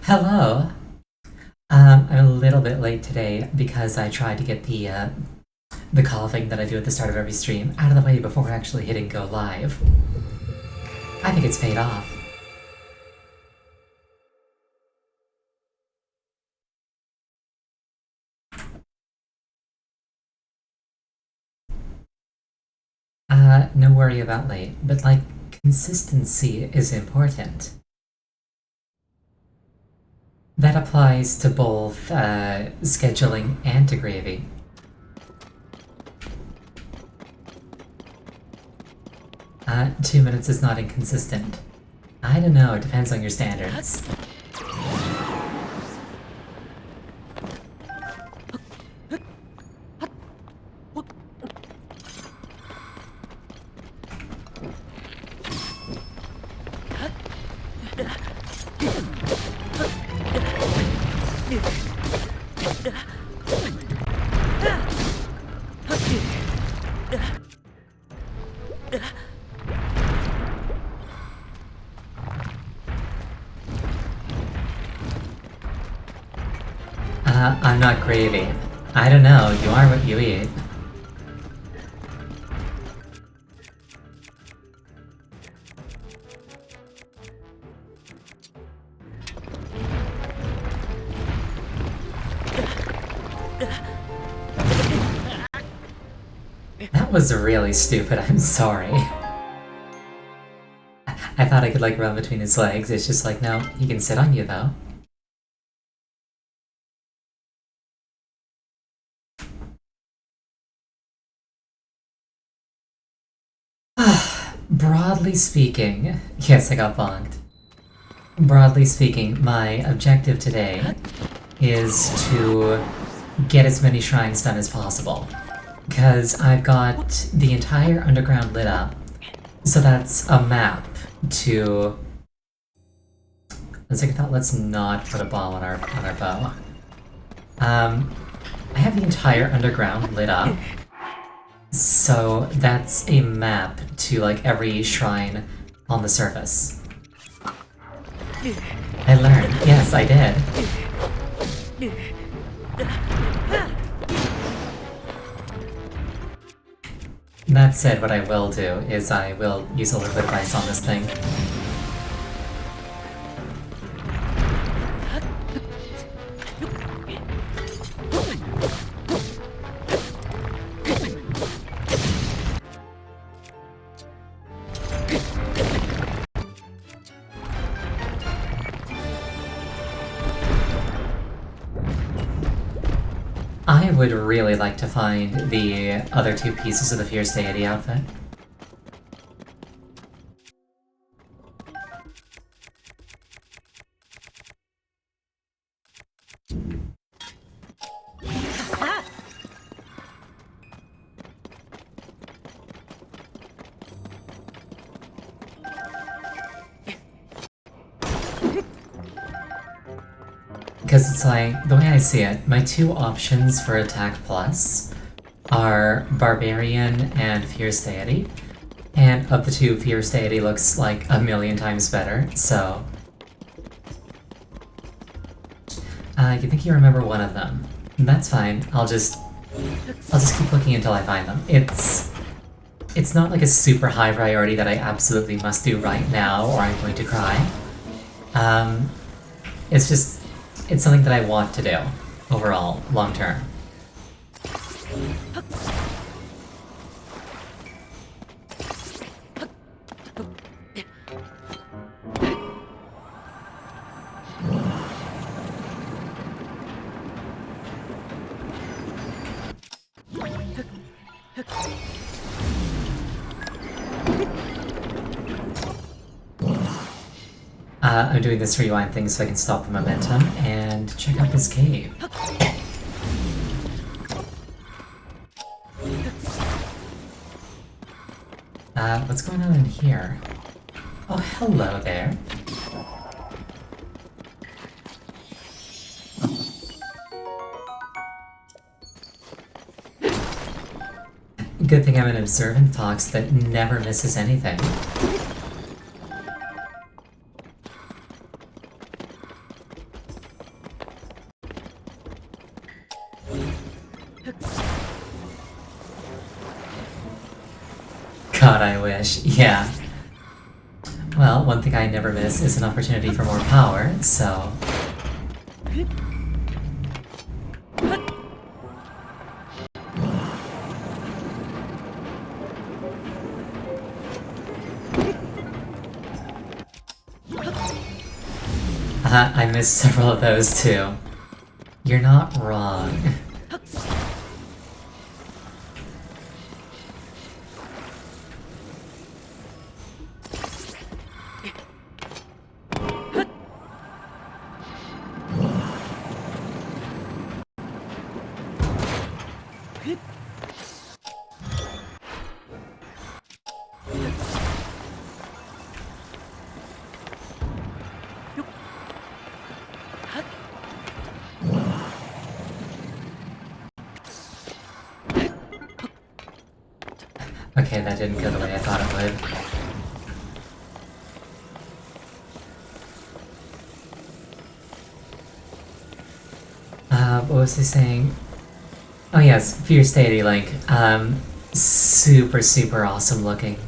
Hello. I'm a little bit late today because I tried to get the coughing that I do at the start of every stream out of the way before actually hitting go live. I think it's paid off. No worry about late, but like consistency is important. That applies to both scheduling and to gravy. 2 minutes is not inconsistent. I don't know, it depends on your standards. I'm not gravy. I don't know, you are what you eat. That was really stupid, I'm sorry. I thought I could like run between his legs, it's just like, no, he can sit on you though. Broadly speaking, yes, I got bonked. Broadly speaking, my objective today is to get as many shrines done as possible. Because I've got the entire underground lit up, so that's a map to... On second thought, let's not put a bomb on our bow. I have the entire underground lit up, so that's a map to like every shrine on the surface. I learned. Yes, I did. That said, what I will do is I will use a little bit of ice on this thing. I would really like to find the other two pieces of the Fierce Deity outfit. Because it's like, the way I see it, my two options for attack plus are Barbarian and Fierce Deity. And of the two, Fierce Deity looks like a million times better, so... you think you remember one of them. That's fine, I'll just keep looking until I find them. It's not like a super high priority that I absolutely must do right now or I'm going to cry. It's something that I want to do, overall, long term. I'm doing this rewind thing so I can stop the momentum and check out this cave. What's going on in here? Oh, hello there. Good thing I'm an observant fox that never misses anything. God, I wish. Yeah. Well, one thing I never miss is an opportunity for more power, so... I missed several of those too. You're not wrong. Okay, that didn't go the way I thought it would. What was he saying? Oh yes, Fierce Deity Link. Super, super awesome looking.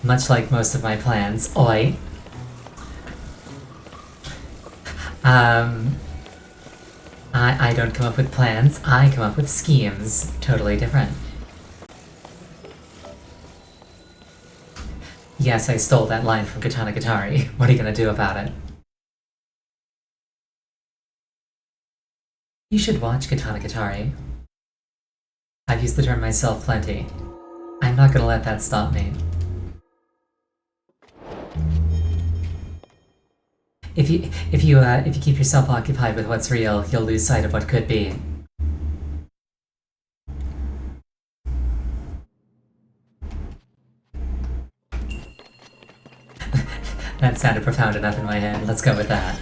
Much like most of my plans. Oi! I don't come up with plans, I come up with schemes. Totally different. Yes, I stole that line from Katana Gatari. What are you gonna do about it? You should watch Katana Gatari. I've used the term myself plenty. I'm not gonna let that stop me. If you keep yourself occupied with what's real, you'll lose sight of what could be. That sounded profound enough in my head. Let's go with that.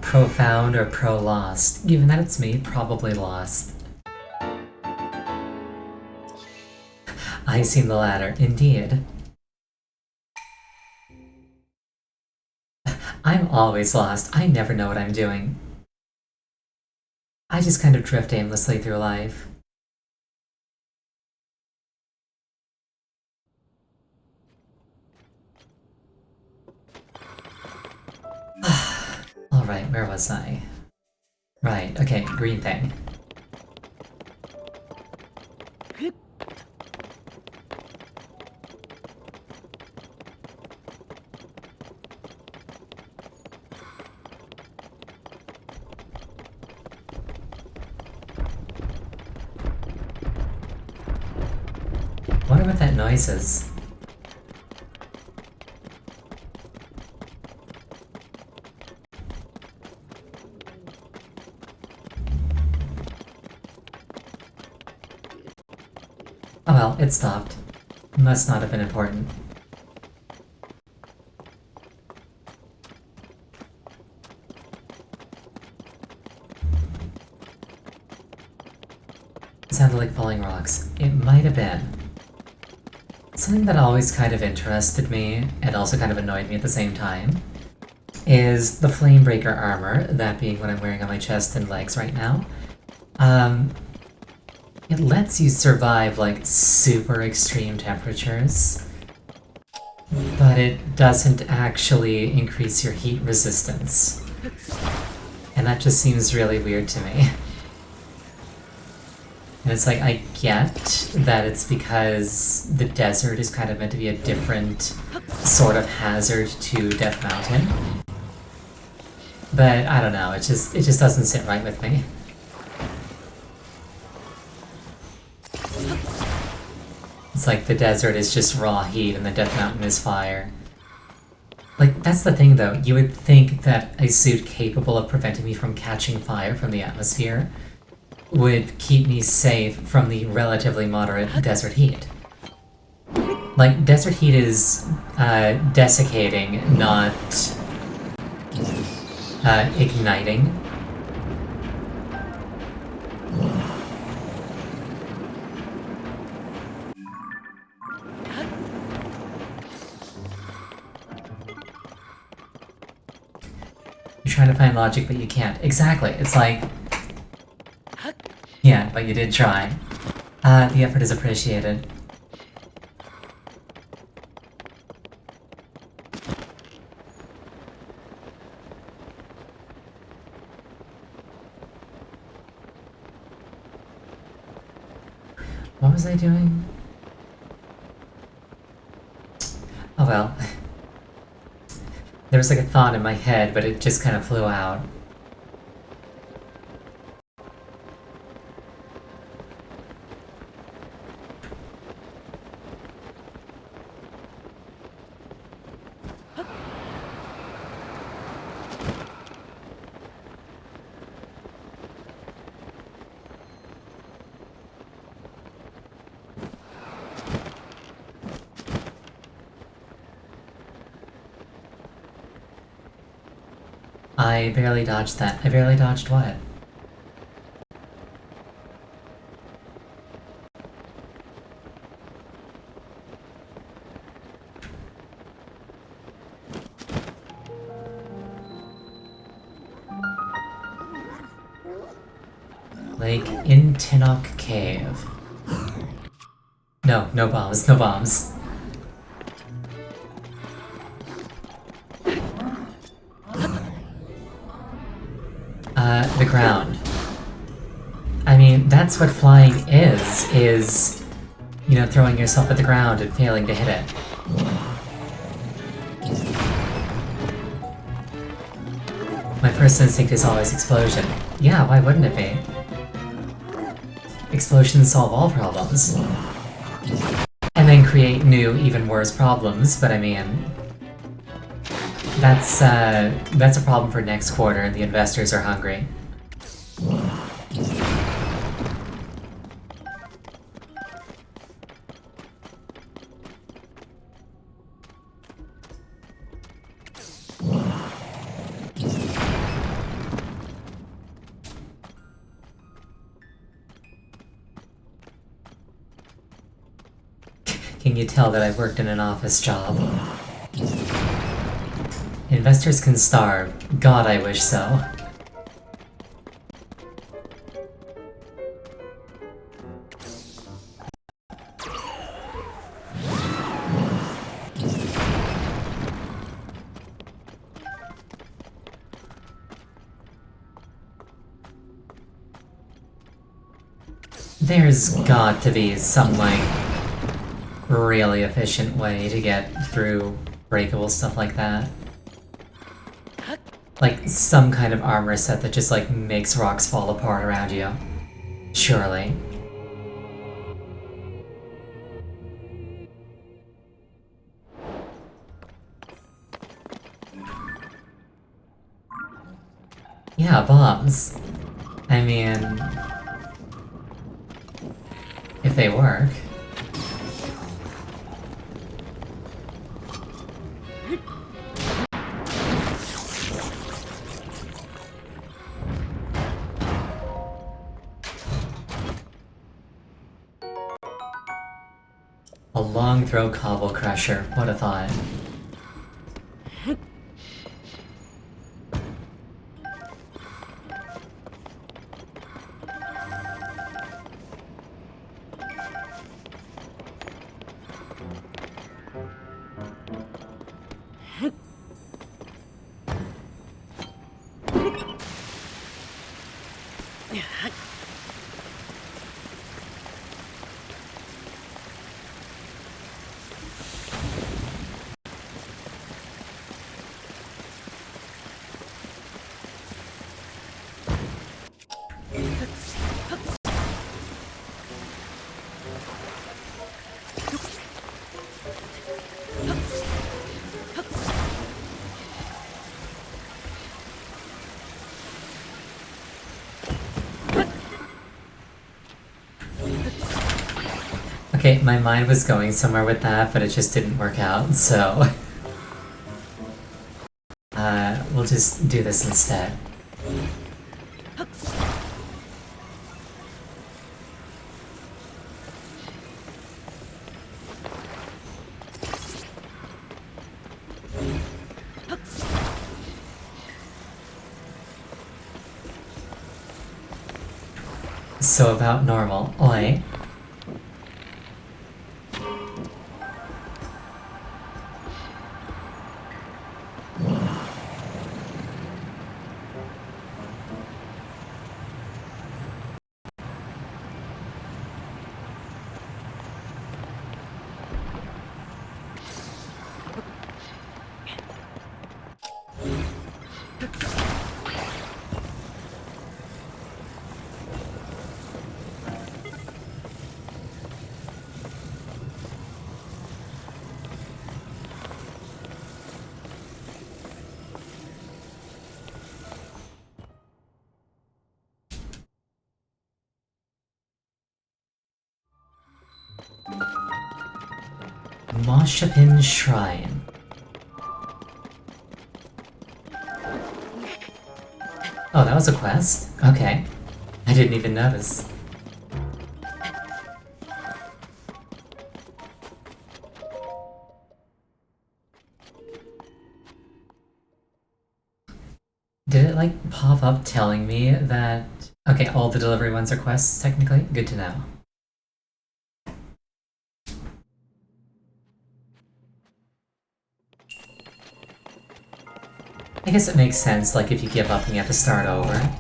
Profound or pro-lost? Given that it's me, probably lost. I seem the latter, indeed. I'm always lost. I never know what I'm doing. I just kind of drift aimlessly through life. Alright, where was I? Right, okay, green thing. Wonder what that noise is. Oh well, it stopped. Must not have been important. It sounded like falling rocks. It might have been. Something that always kind of interested me, and also kind of annoyed me at the same time, is the Flamebreaker armor, that being what I'm wearing on my chest and legs right now. It lets you survive, like, super extreme temperatures, but it doesn't actually increase your heat resistance. And that just seems really weird to me. And it's like, I get that it's because the desert is kind of meant to be a different sort of hazard to Death Mountain. But I don't know, it just doesn't sit right with me. It's like the desert is just raw heat and the Death Mountain is fire. Like, that's the thing though, you would think that a suit capable of preventing me from catching fire from the atmosphere would keep me safe from the relatively moderate desert heat. Like, desert heat is desiccating, not igniting. to find logic, but you can't. Exactly. It's like... Yeah, but you did try. The effort is appreciated. What was I doing? Oh well. There was like a thought in my head, but it just kind of flew out. I barely dodged that. I barely dodged what? Lake in Tinnock Cave. No, no bombs, no bombs. The ground. I mean, that's what flying is, you know, throwing yourself at the ground and failing to hit it. My first instinct is always explosion. Yeah, why wouldn't it be? Explosions solve all problems. And then create new, even worse problems, but I mean... That's a problem for next quarter. The investors are hungry. Can you tell that I worked in an office job? Investors can starve. God, I wish so. There's got to be some, like, really efficient way to get through breakable stuff like that. Like, some kind of armor set that just, like, makes rocks fall apart around you. Surely. Yeah, bombs. I mean... if they work. A long throw cobble crusher, what a thought. Okay, my mind was going somewhere with that, but it just didn't work out, so... we'll just do this instead. So about normal. Oi. Moshapin Shrine. Oh, that was a quest? Okay. I didn't even notice. Did it like pop up telling me that... Okay, all the delivery ones are quests, technically? Good to know. I guess it makes sense, like, if you give up and you have to start over.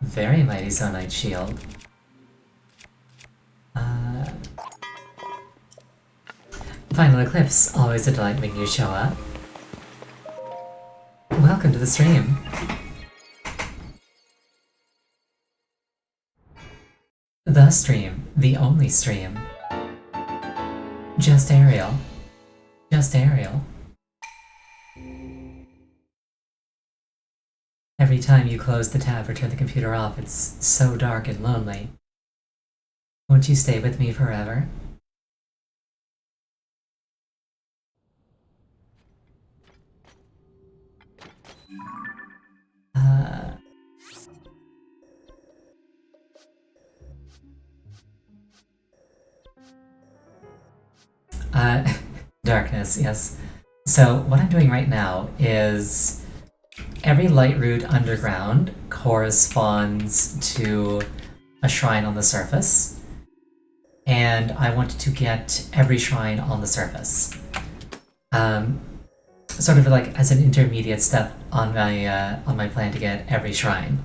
Very mighty Zonite Shield. Final Eclipse, always a delight when you show up. Welcome to the stream. The stream, the only stream. Just Ariel. Just Ariel. Every time you close the tab or turn the computer off, it's so dark and lonely. Won't you stay with me forever? Darkness, yes. So what I'm doing right now is every Lightroot underground corresponds to a shrine on the surface, and I want to get every shrine on the surface. Sort of like as an intermediate step on my plan to get every shrine.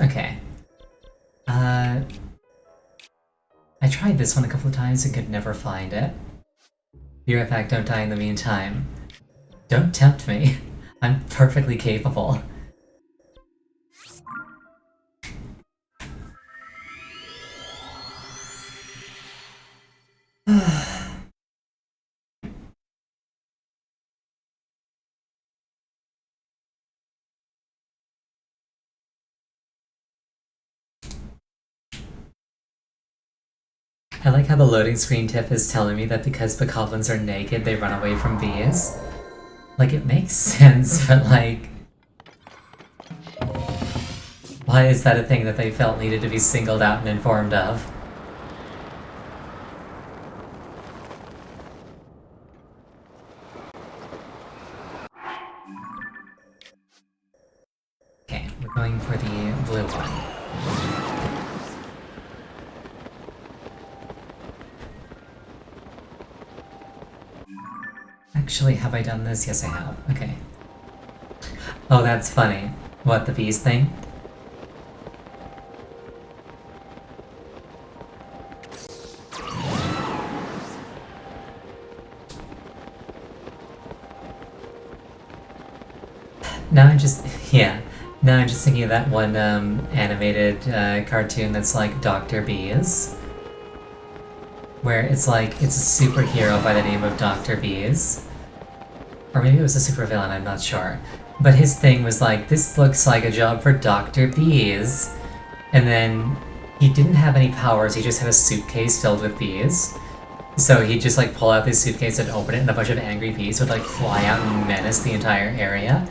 Okay. I tried this one a couple of times and could never find it. Be right back, don't die in the meantime. Don't tempt me. I'm perfectly capable. I like how the loading screen tip is telling me that because bokoblins are naked, they run away from bees. Like, it makes sense, but like... why is that a thing that they felt needed to be singled out and informed of? Okay, we're going for the blue one. Actually, have I done this? Yes, I have. Okay. Oh, that's funny. What, the bees thing? Now I'm just... yeah. Now I'm just thinking of that one animated cartoon that's like Dr. Bees. Where it's like, it's a superhero by the name of Dr. Bees. Or maybe it was a supervillain, I'm not sure. But his thing was like, this looks like a job for Dr. Bees. And then he didn't have any powers, he just had a suitcase filled with bees. So he'd just like pull out this suitcase and open it, and a bunch of angry bees would like fly out and menace the entire area.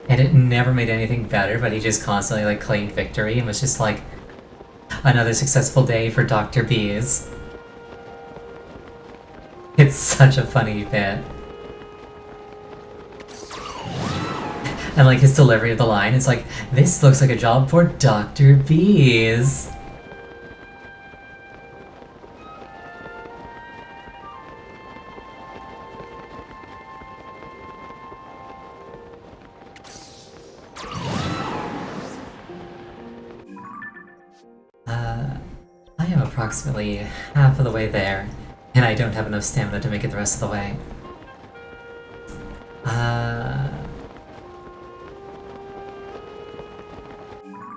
And it never made anything better, but he just constantly like claimed victory and was just like, another successful day for Dr. Bees. It's such a funny bit. And like his delivery of the line, it's like, this looks like a job for Dr. Bees. I am approximately half of the way there, and I don't have enough stamina to make it the rest of the way.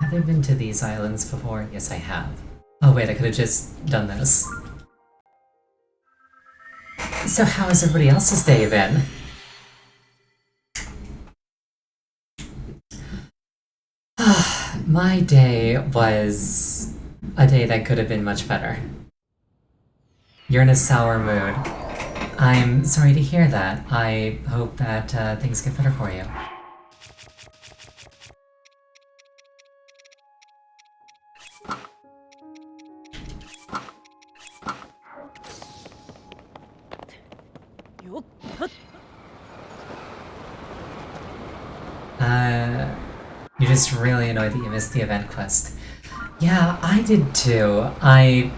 Have I been to these islands before? Yes, I have. Oh wait, I could have just done this. So how has everybody else's day been? My day was a day that could have been much better. You're in a sour mood. I'm sorry to hear that. I hope that things get better for you. You're just really annoyed that you missed the event quest. Yeah, I did too. I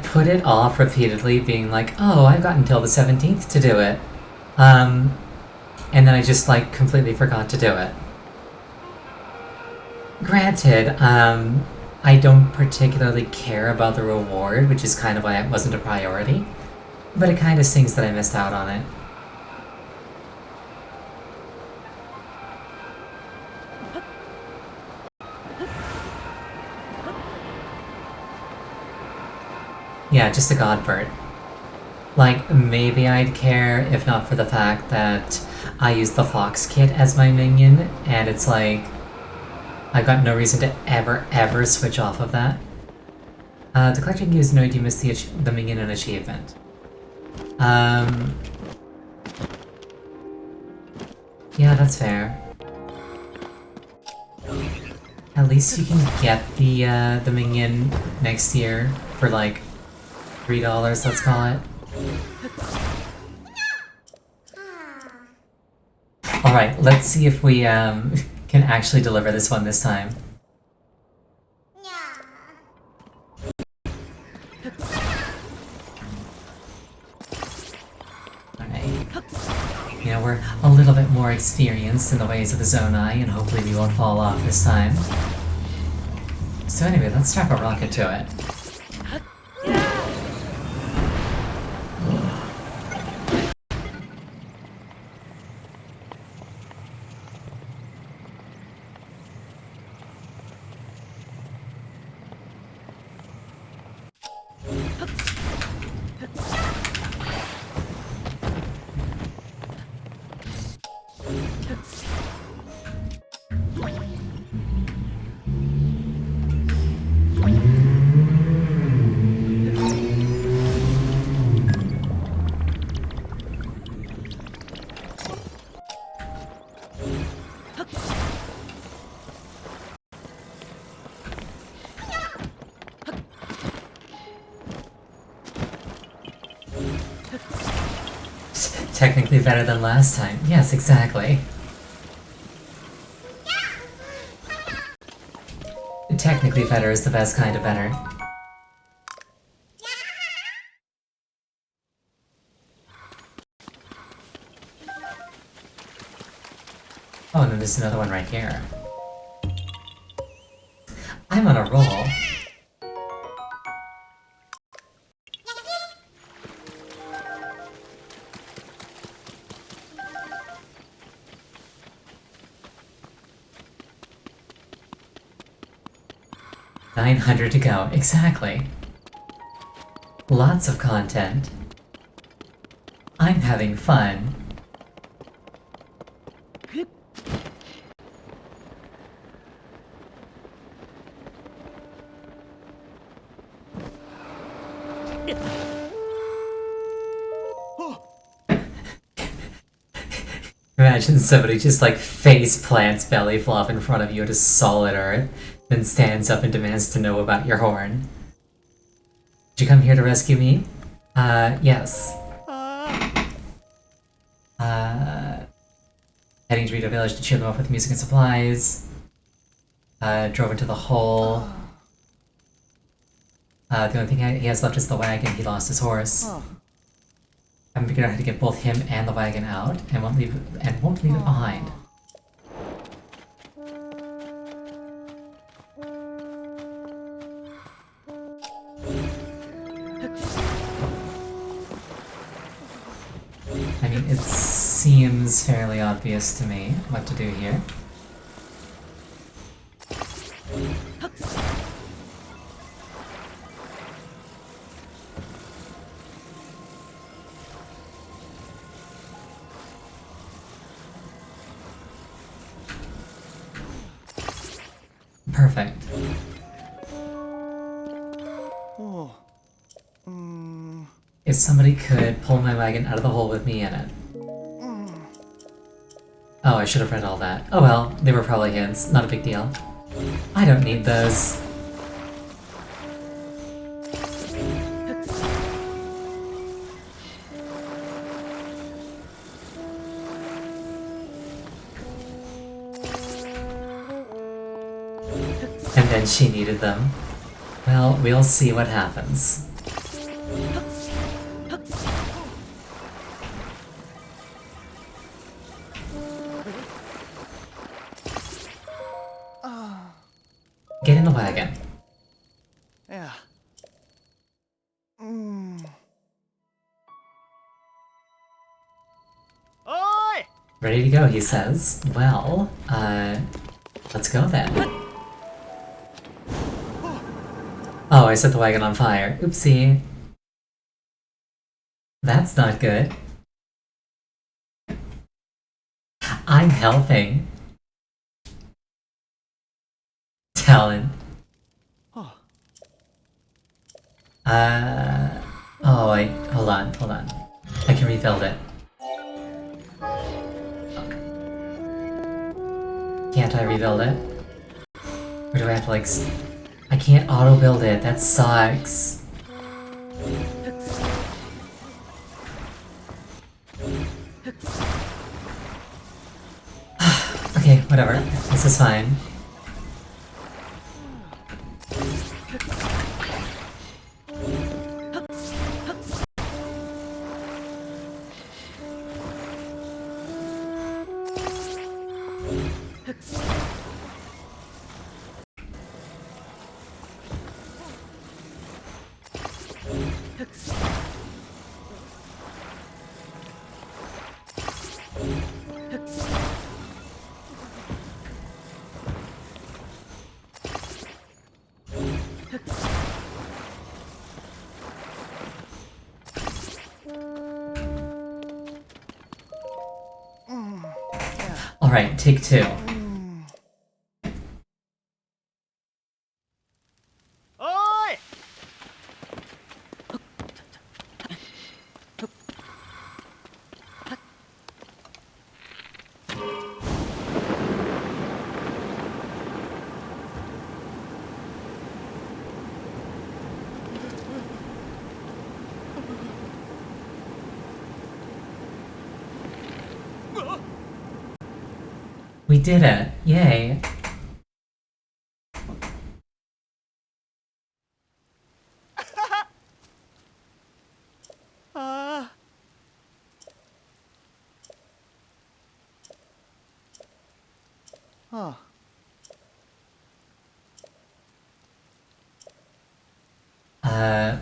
put it off repeatedly, being like, oh, I've got until the 17th to do it. And then I just, like, completely forgot to do it. Granted, I don't particularly care about the reward, which is kind of why it wasn't a priority. But it kind of stings that I missed out on it. Yeah, just a Godbird. Like, maybe I'd care if not for the fact that I use the Fox Kit as my minion, and it's like, I've got no reason to ever switch off of that. The collecting is annoyed you missed the minion and achievement. Yeah, that's fair. At least you can get the minion next year for like $3, let's call it. Alright, let's see if we can actually deliver this one this time. Alright. You know, we're a little bit more experienced in the ways of the Zonai, and hopefully we won't fall off this time. So anyway, let's strap a rocket to it. Technically better than last time. Yes, exactly. Technically better is the best kind of better. Oh, and then there's another one right here. I'm on a roll. $900 to go, exactly. Lots of content. I'm having fun. Imagine somebody just like face plants belly flop in front of you to solid earth, then stands up and demands to know about your horn. Did you come here to rescue me? Yes. Heading to Rito Village to cheer them up with music and supplies. Drove into the hole. The only thing he has left is the wagon. He lost his horse. I haven't figured out how to get both him and the wagon out, and won't leave it behind. I mean, it seems fairly obvious to me what to do here. Perfect. If somebody could pull my wagon out of the hole with me in it. Oh, I should have read all that. Oh well, they were probably hints. Not a big deal. I don't need those. And then she needed them. Well, we'll see what happens. Get in the wagon. Yeah. Oi! Ready to go, he says. Well, let's go then. Oh, I set the wagon on fire. Oopsie. That's not good. I'm helping. Talon. Oh wait, hold on. I can rebuild it. Can't I rebuild it? Or do I have to like... I can't auto-build it, that sucks. Okay, whatever. This is fine. Alright, take two. Oi! We did it! Yay!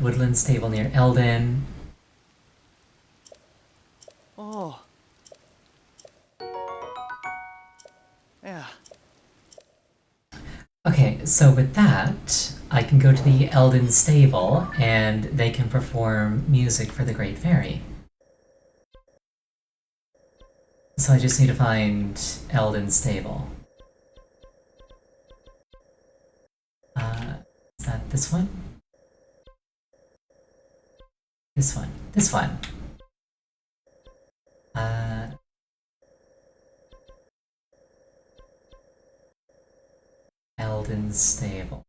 Woodland stable near Eldin. Oh. Yeah. Okay, so with that, I can go to the Eldin stable, and they can perform music for the Great Fairy. So I just need to find Eldin stable. Is that this one? This one. This one. Eldin Stable.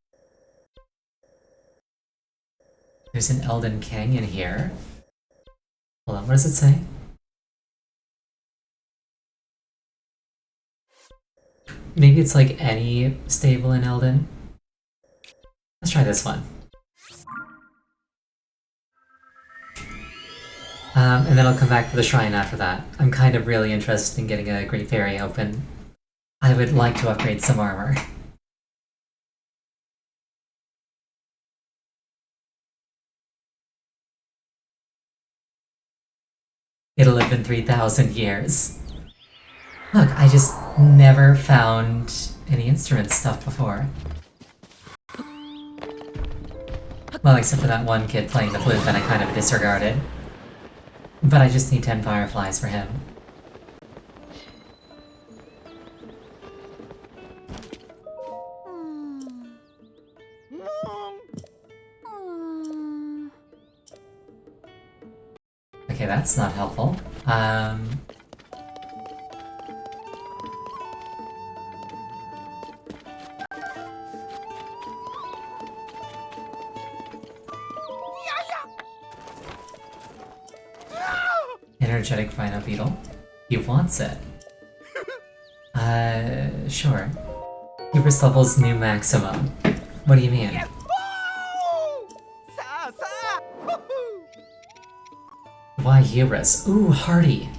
There's an Eldin Canyon here. Hold on, what does it say? Maybe it's like any stable in Eldin. Let's try this one. And then I'll come back to the shrine after that. I'm kind of really interested in getting a Great Fairy open. I would like to upgrade some armor. It'll have been 3,000 years. Look, I just never found any instrument stuff before. Well, except for that one kid playing the flute that I kind of disregarded. But I just need 10 fireflies for him. Okay, that's not helpful. Energetic Rhino Beetle. He wants it. Sure. Hubris level's new maximum. What do you mean? Why hubris? Ooh, hardy.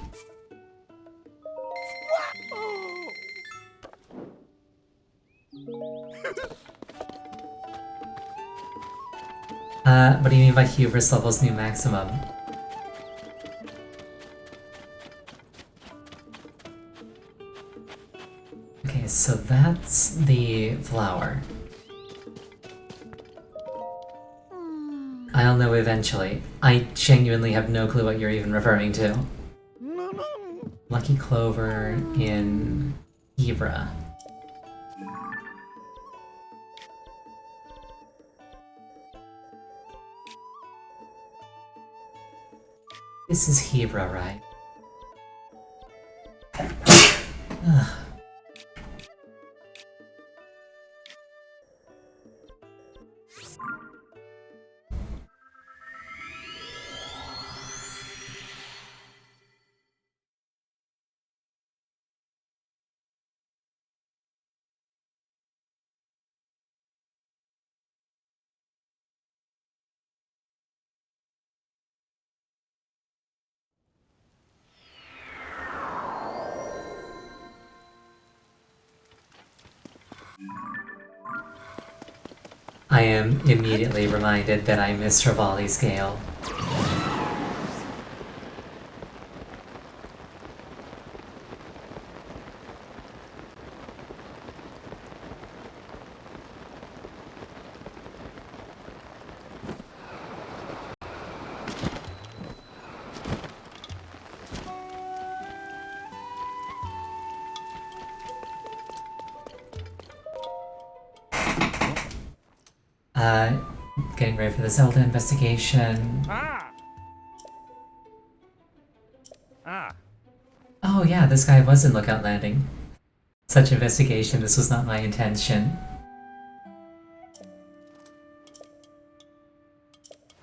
What do you mean by hubris level's new maximum? Okay, so that's the flower. I'll know eventually. I genuinely have no clue what you're even referring to. Lucky Clover in Hebra. This is Hebra, right? Ugh. I am immediately reminded that I missed Revali's Gale. Getting ready for the Zelda investigation. Oh yeah, this guy was in Lookout Landing. Such investigation, this was not my intention.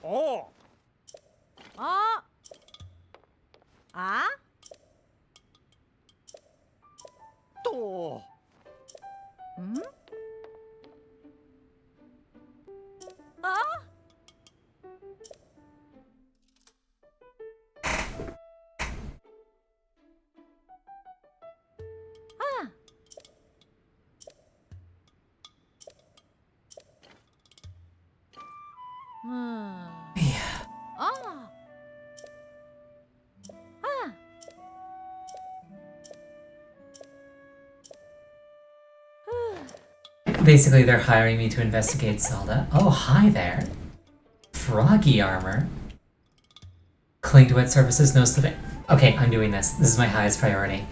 Oh! To! Basically, they're hiring me to investigate Zelda. Oh, hi there. Froggy armor. Cling to wet surfaces, no slipping. Okay, I'm doing this. This is my highest priority.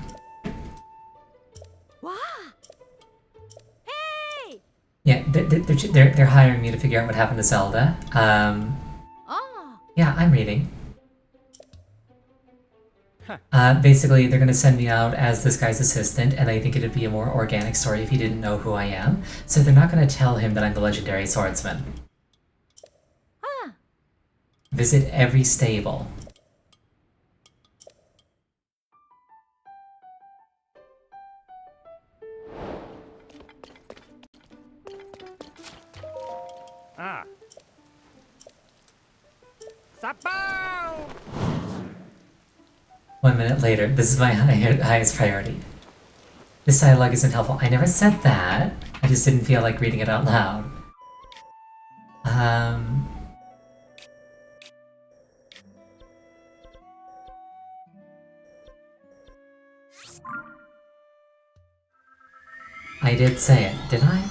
Yeah, they're hiring me to figure out what happened to Zelda. Yeah, I'm reading. Basically, they're gonna send me out as this guy's assistant, and I think it'd be a more organic story if he didn't know who I am. So they're not gonna tell him that I'm the legendary swordsman. Visit every stable. Ah. Sapao! 1 minute later, this is my highest priority. This dialogue isn't helpful. I never said that. I just didn't feel like reading it out loud. I did say it, did I?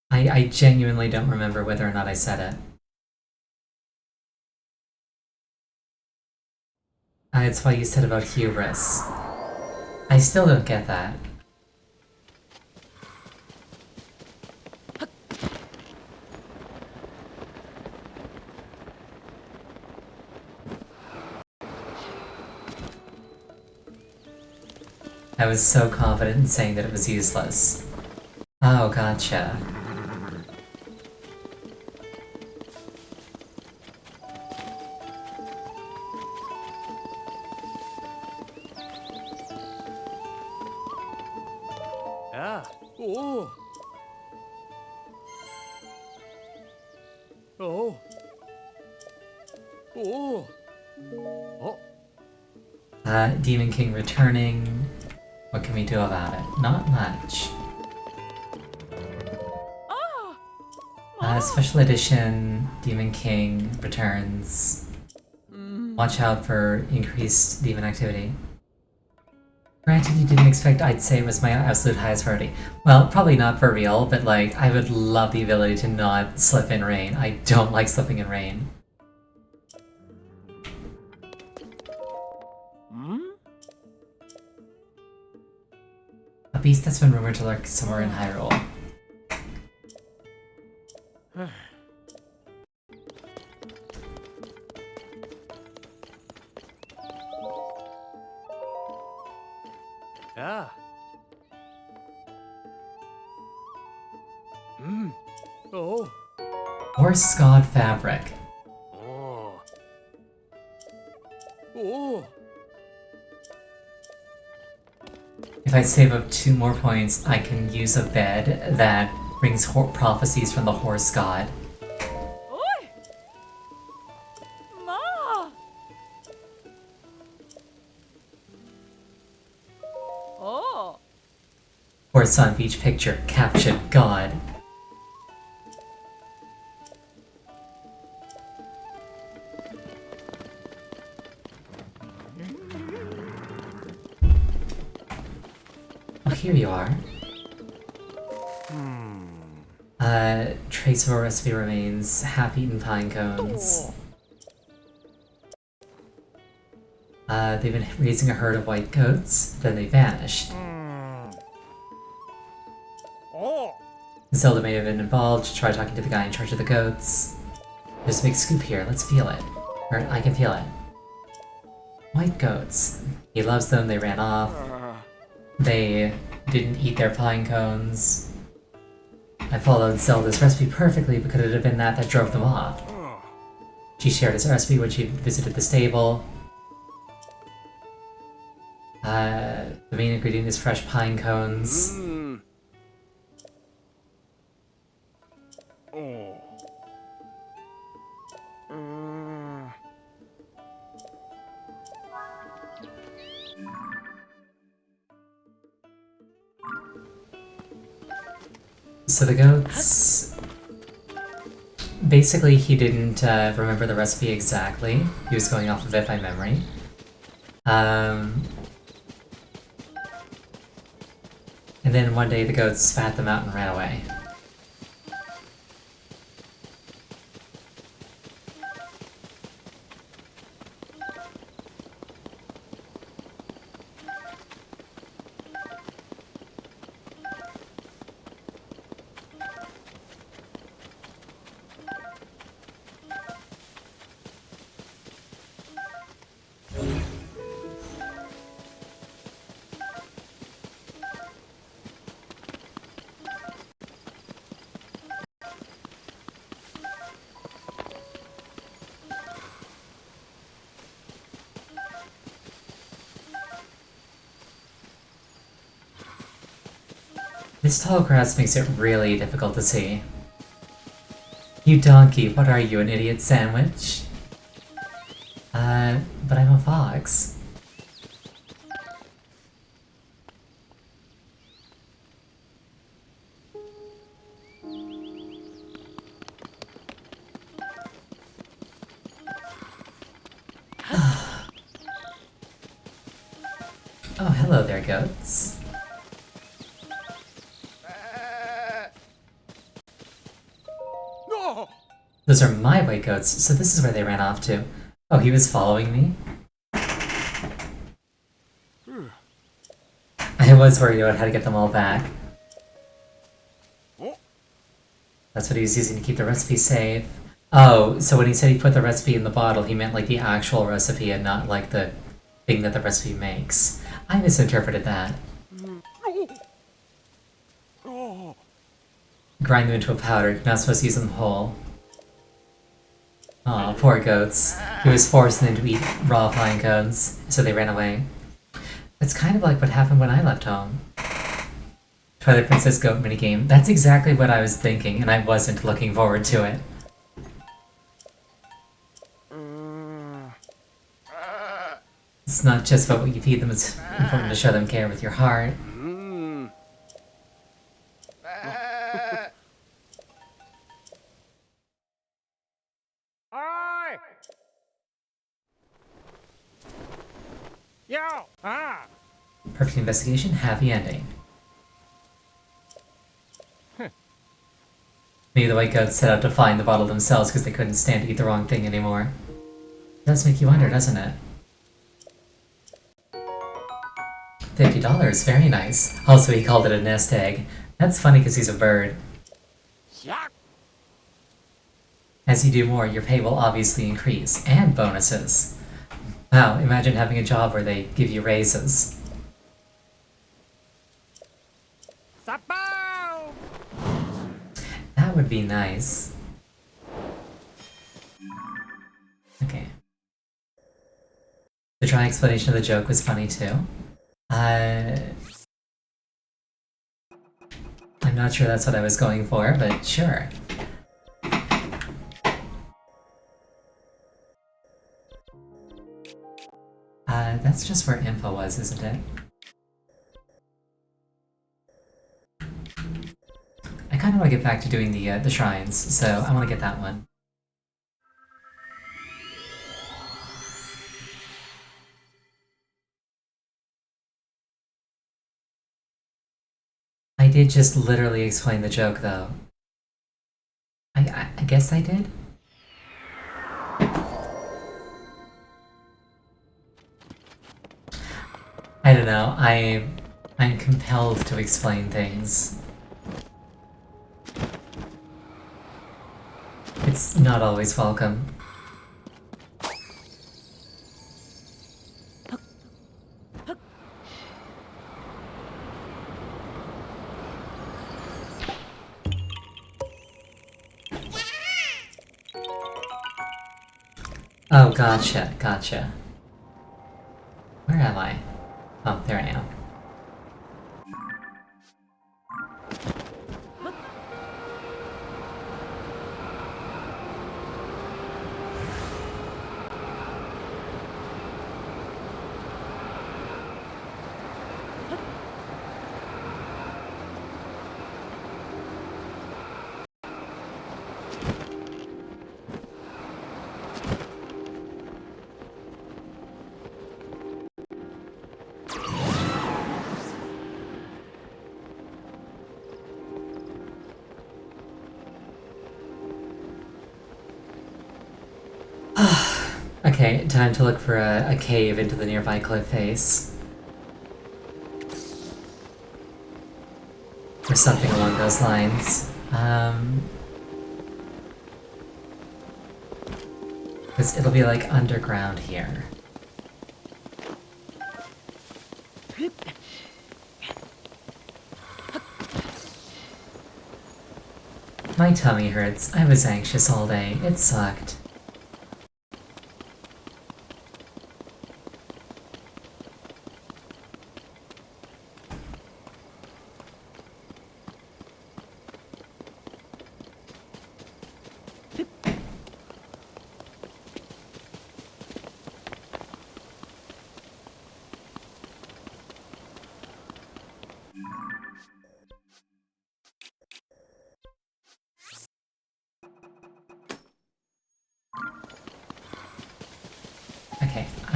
I genuinely don't remember whether or not I said it. It's what you said about hubris. I still don't get that. I was so confident in saying that it was useless. Oh, gotcha. Ah. Oh. Oh. Oh. Oh. Demon King returning. What can we do about it? Not much. Special edition Demon King returns. Watch out for increased demon activity. Granted, you didn't expect I'd say it was my absolute highest priority. Well, probably not for real, but like, I would love the ability to not slip in rain. I don't like slipping in rain. A beast that's been rumored to lurk somewhere in Hyrule. Ah. Oh. Horse God fabric. Oh. Oh. If I save up 2 more points, I can use a bed that brings prophecies from the horse god. Oi! Ma! Oh! Horse on beach picture captured god. Oh, here you are. Trace of a recipe remains. Half-eaten pine cones. They've been raising a herd of white goats, then they vanished. Oh. Zelda may have been involved. Try talking to the guy in charge of the goats. There's a big scoop here. Let's feel it. Or I can feel it. White goats. He loves them. They ran off. They didn't eat their pine cones. I followed Zelda's recipe perfectly because it had been that drove them off. She shared his recipe when she visited the stable. The main ingredient is fresh pine cones. Oh. So the goats... Basically, he didn't remember the recipe exactly. He was going off of it by memory. And then one day the goats spat them out and ran away. This tall grass makes it really difficult to see. You donkey, what are you, an idiot sandwich? But I'm a fox. Oh, hello there, goats. No! Those are my white goats, so this is where they ran off to. Oh, he was following me? I was worried about how to get them all back. Oh, That's what he was using to keep the recipe safe. Oh, so when he said he put the recipe in the bottle, he meant like the actual recipe and not like the thing that the recipe makes. I misinterpreted that. oh, Grind them into a powder, you're not supposed to use them whole. Aw, poor goats. He was forcing them to eat raw pine cones, so they ran away. It's kind of like what happened when I left home. Twilight Princess Goat minigame. That's exactly what I was thinking, and I wasn't looking forward to it. It's not just about what you feed them, it's important to show them care with your heart. mm. Aye! Yo! Ah! Perfect investigation, happy ending. Maybe the white goats set out to find the bottle themselves because they couldn't stand to eat the wrong thing anymore. It does make you wonder, doesn't it? $50, very nice. Also, he called it a nest egg. That's funny because he's a bird. Yuck! As you do more, your pay will obviously increase, and bonuses. Wow, imagine having a job where they give you raises. Sapow! That would be nice. Okay. The dry explanation of the joke was funny too. I'm not sure that's what I was going for, but sure. That's just where info was, isn't it? I kind of want to get back to doing the shrines, so I want to get that one. I did just literally explain the joke, though. I guess I did? I don't know, I'm compelled to explain things. It's not always welcome. Oh, gotcha, gotcha. Where am I? Oh, there I am. Okay, time to look for a cave into the nearby cliff face. Or something along those lines. Because it'll be like underground here. My tummy hurts. I was anxious all day. It sucked.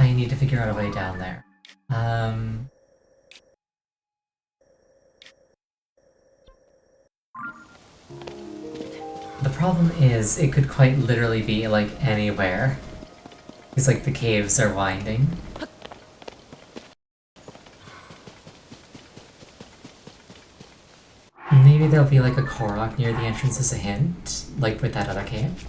I need to figure out a way down there. The problem is, it could quite literally be, like, anywhere. Because, like, the caves are winding. Maybe there'll be, like, a Korok near the entrance as a hint, like with that other cave.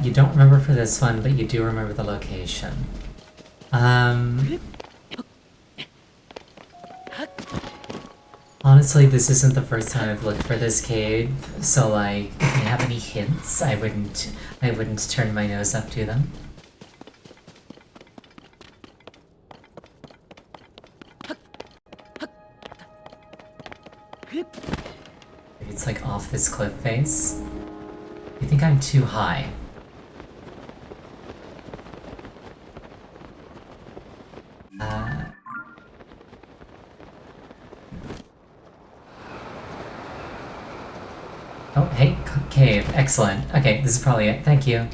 You don't remember for this one, but you do remember the location. Honestly, this isn't the first time I've looked for this cave, so like, if you have any hints, I wouldn't turn my nose up to them. Maybe it's like off this cliff face. You think I'm too high? Oh, hey, cave. Excellent. Okay, this is probably it. Thank you.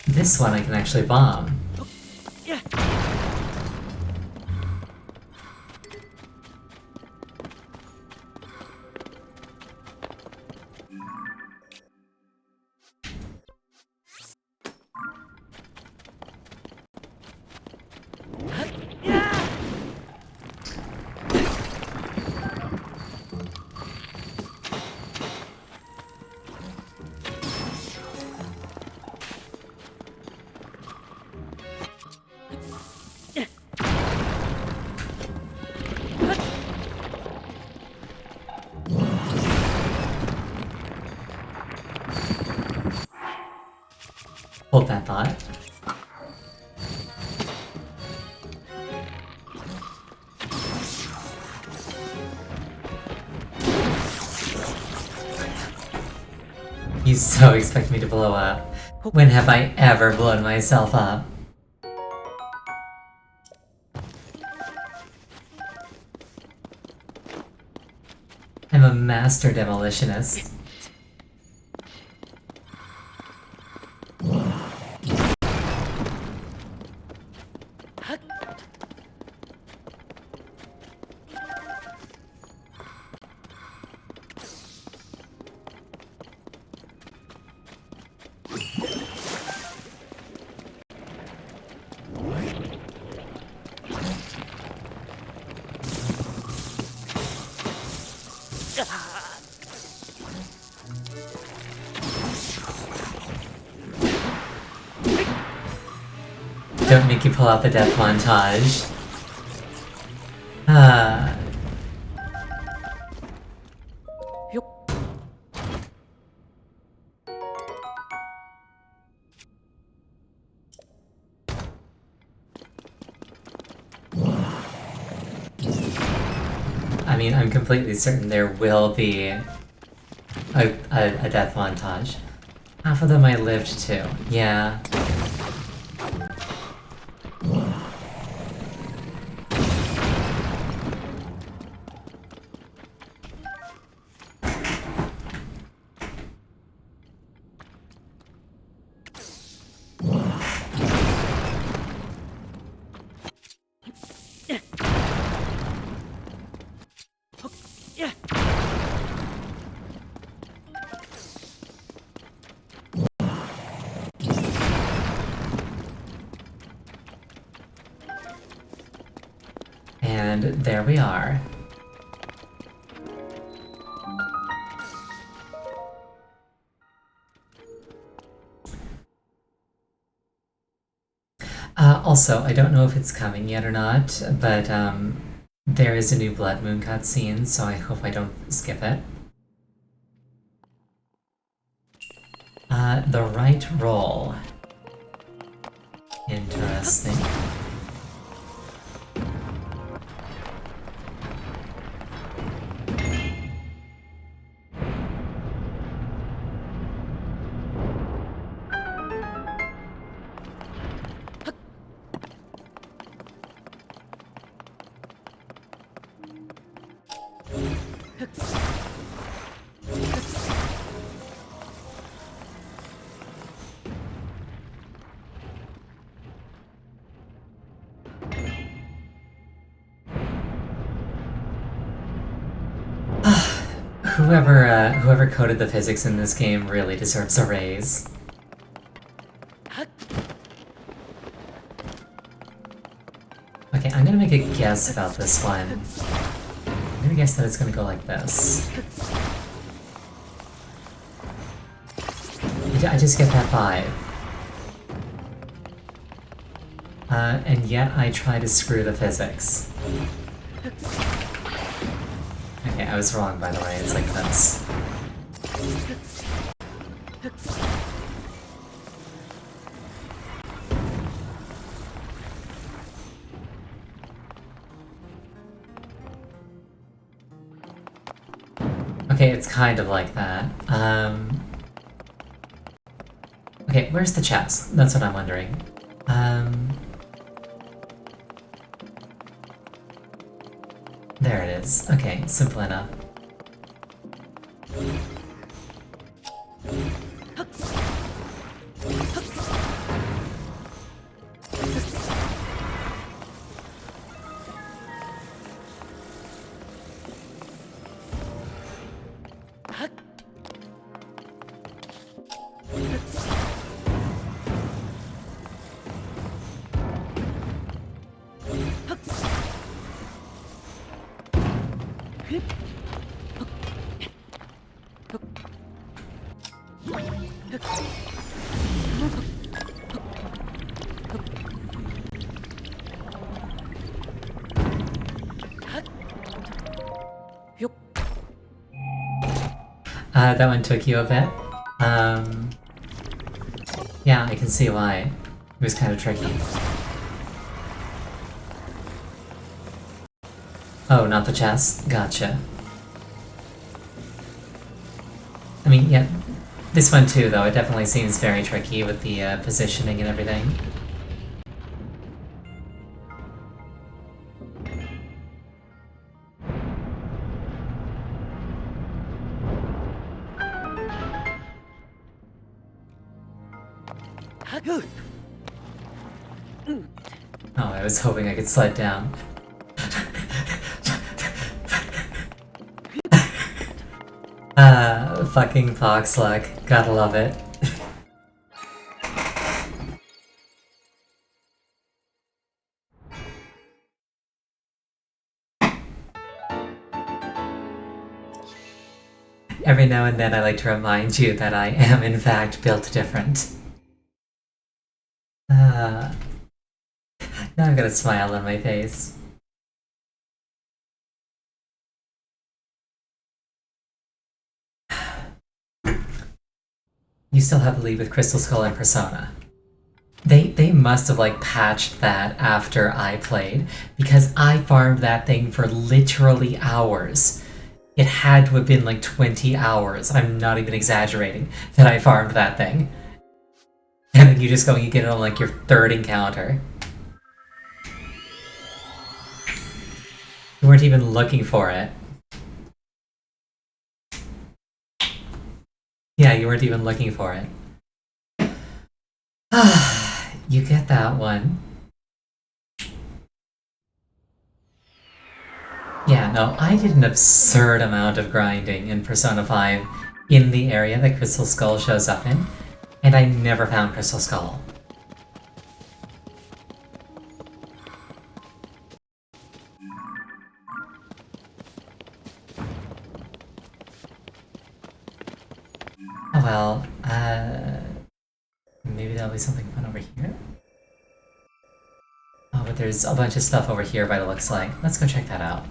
This one I can actually bomb. Hold that thought. You so expect me to blow up. When have I ever blown myself up? I'm a master demolitionist. Don't make you pull out the death montage. I mean, I'm completely certain there will be a death montage. Half of them I lived too. Yeah. And there we are. Also, I don't know if it's coming yet or not, but there is a new Blood Moon cutscene, so I hope I don't skip it. The right roll. Interesting. Whoever coded the physics in this game really deserves a raise. Okay, I'm gonna make a guess about this one. I'm gonna guess that it's gonna go like this. I just get that vibe. And yet I try to screw the physics. Okay, I was wrong, by the way. It's like this. Okay, it's kind of like that. Okay, where's the chest? That's what I'm wondering. There it is. Okay, simple enough. That one took you a bit. Yeah, I can see why. It was kind of tricky. Oh, not the chest? Gotcha. I mean, yeah, this one too, though, it definitely seems very tricky with the positioning and everything. Oh, I was hoping I could slide down. Fucking Fox luck. Gotta love it. Every now and then I like to remind you that I am in fact built different. Now I've got a smile on my face. You still have the lead with Crystal Skull and Persona. They must have like patched that after I played, because I farmed that thing for literally hours. It had to have been like 20 hours, I'm not even exaggerating, that I farmed that thing. And then you just go and you get it on like your third encounter. You weren't even looking for it. Yeah, you weren't even looking for it. You get that one. Yeah, no, I did an absurd amount of grinding in Persona 5 in the area that Crystal Skull shows up in, and I never found Crystal Skull. Oh well, maybe there'll be something fun over here? Oh, but there's a bunch of stuff over here by the looks like. Let's go check that out.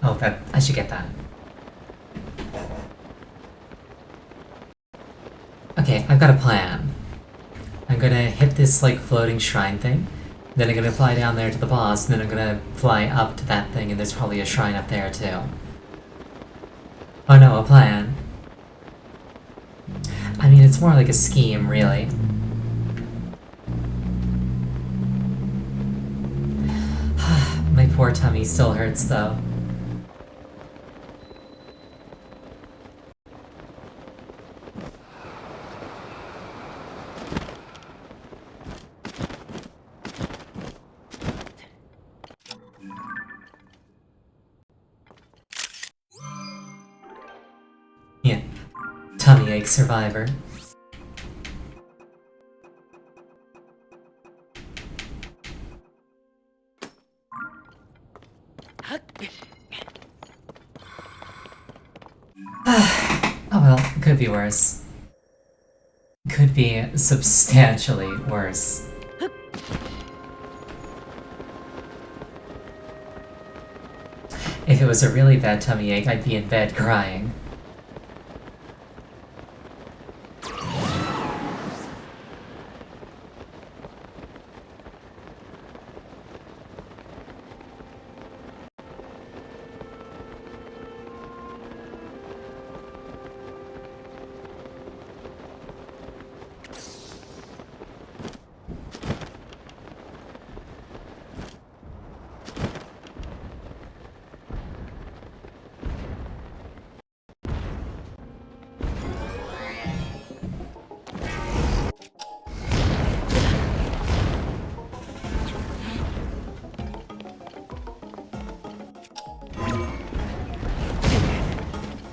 Oh, I should get that. Okay, I've got a plan. I'm gonna hit this, like, floating shrine thing, then I'm gonna fly down there to the boss, and then I'm gonna fly up to that thing, and there's probably a shrine up there, too. Oh no, a plan. I mean, it's more like a scheme, really. My poor tummy still hurts, though. Yeah, tummy ache survivor. Oh well, could be worse. Could be substantially worse. If it was a really bad tummy ache, I'd be in bed crying.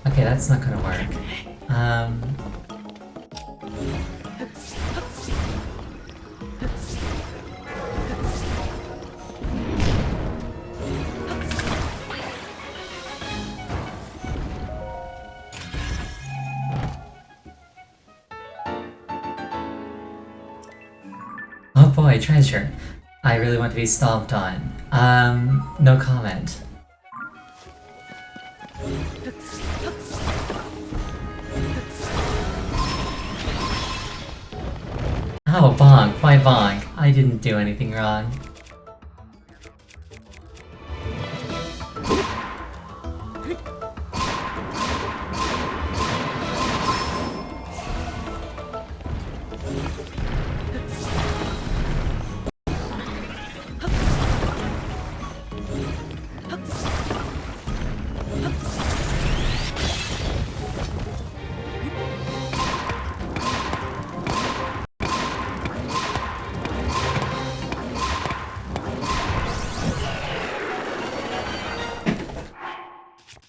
Okay, that's not gonna work. Oh boy, treasure. I really want to be stomped on. No comment. Oh, bonk, why bonk? I didn't do anything wrong.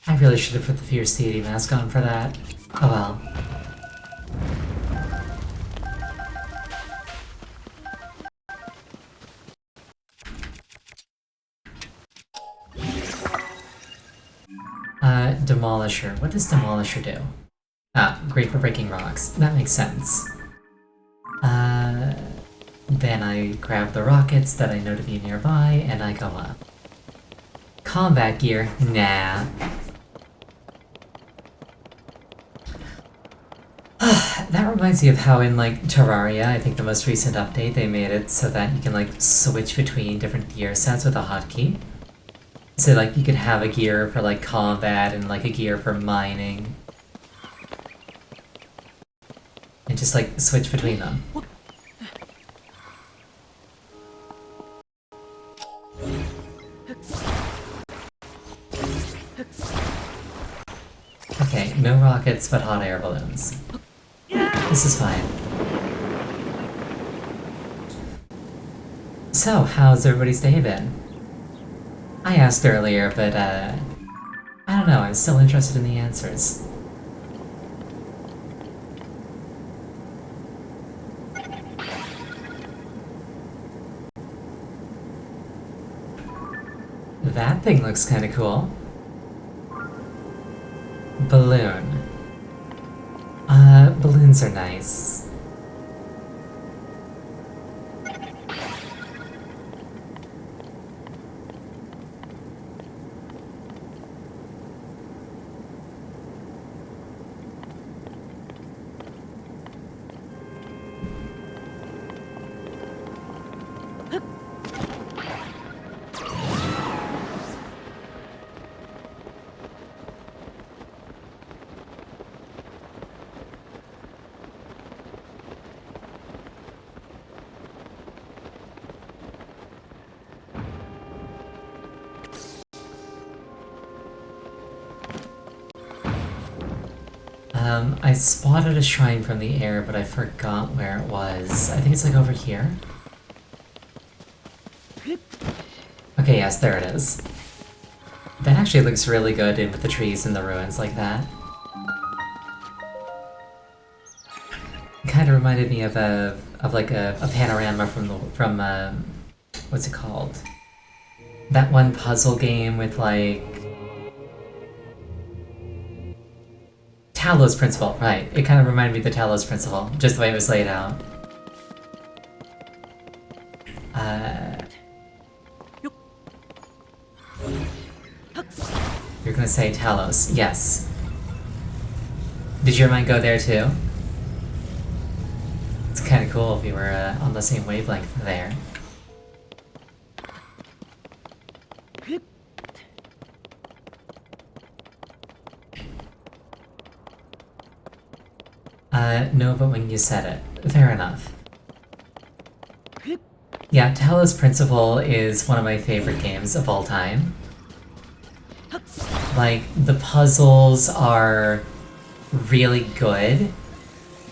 I really should have put the Fierce Deity mask on for that. Oh well. Demolisher. What does Demolisher do? Ah, great for breaking rocks. That makes sense. Then I grab the rockets that I know to be nearby, and I go up. Combat gear? Nah. That reminds me of how in, like, Terraria, I think the most recent update, they made it so that you can, like, switch between different gear sets with a hotkey. So, like, you could have a gear for, like, combat and, like, a gear for mining. And just, like, switch between them. Okay, no rockets, but hot air balloons. This is fine. So, how's everybody's day been? I asked earlier, but I don't know, I'm still interested in the answers. That thing looks kinda cool. Balloon. Balloons are nice. I spotted a shrine from the air, but I forgot where it was. I think it's like over here. Okay, yes, there it is. That actually looks really good in with the trees and the ruins like that. It kind of reminded me of a panorama from what's it called? That one puzzle game with like Talos Principle, right. It kind of reminded me of the Talos Principle, just the way it was laid out. You're gonna say Talos, yes. Did your mind go there too? It's kind of cool if we were on the same wavelength there. No, but when you said it. Fair enough. Yeah, Talos Principle is one of my favorite games of all time. Like, the puzzles are really good,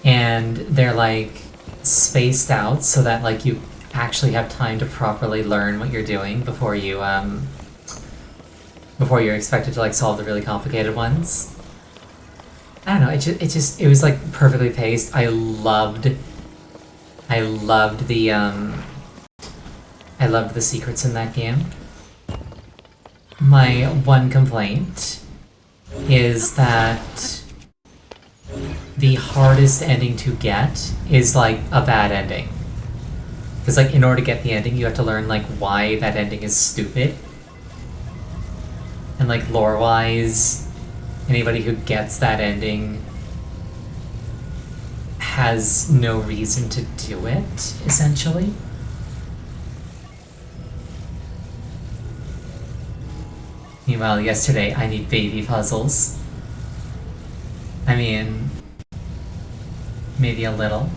and they're like spaced out so that like you actually have time to properly learn what you're doing before you're expected to like solve the really complicated ones. I don't know, it was like perfectly paced. I loved the secrets in that game. My one complaint is that the hardest ending to get is like a bad ending. Because like in order to get the ending you have to learn like why that ending is stupid. And like lore-wise, anybody who gets that ending has no reason to do it, essentially. Meanwhile, yesterday, I need baby puzzles. I mean, maybe a little.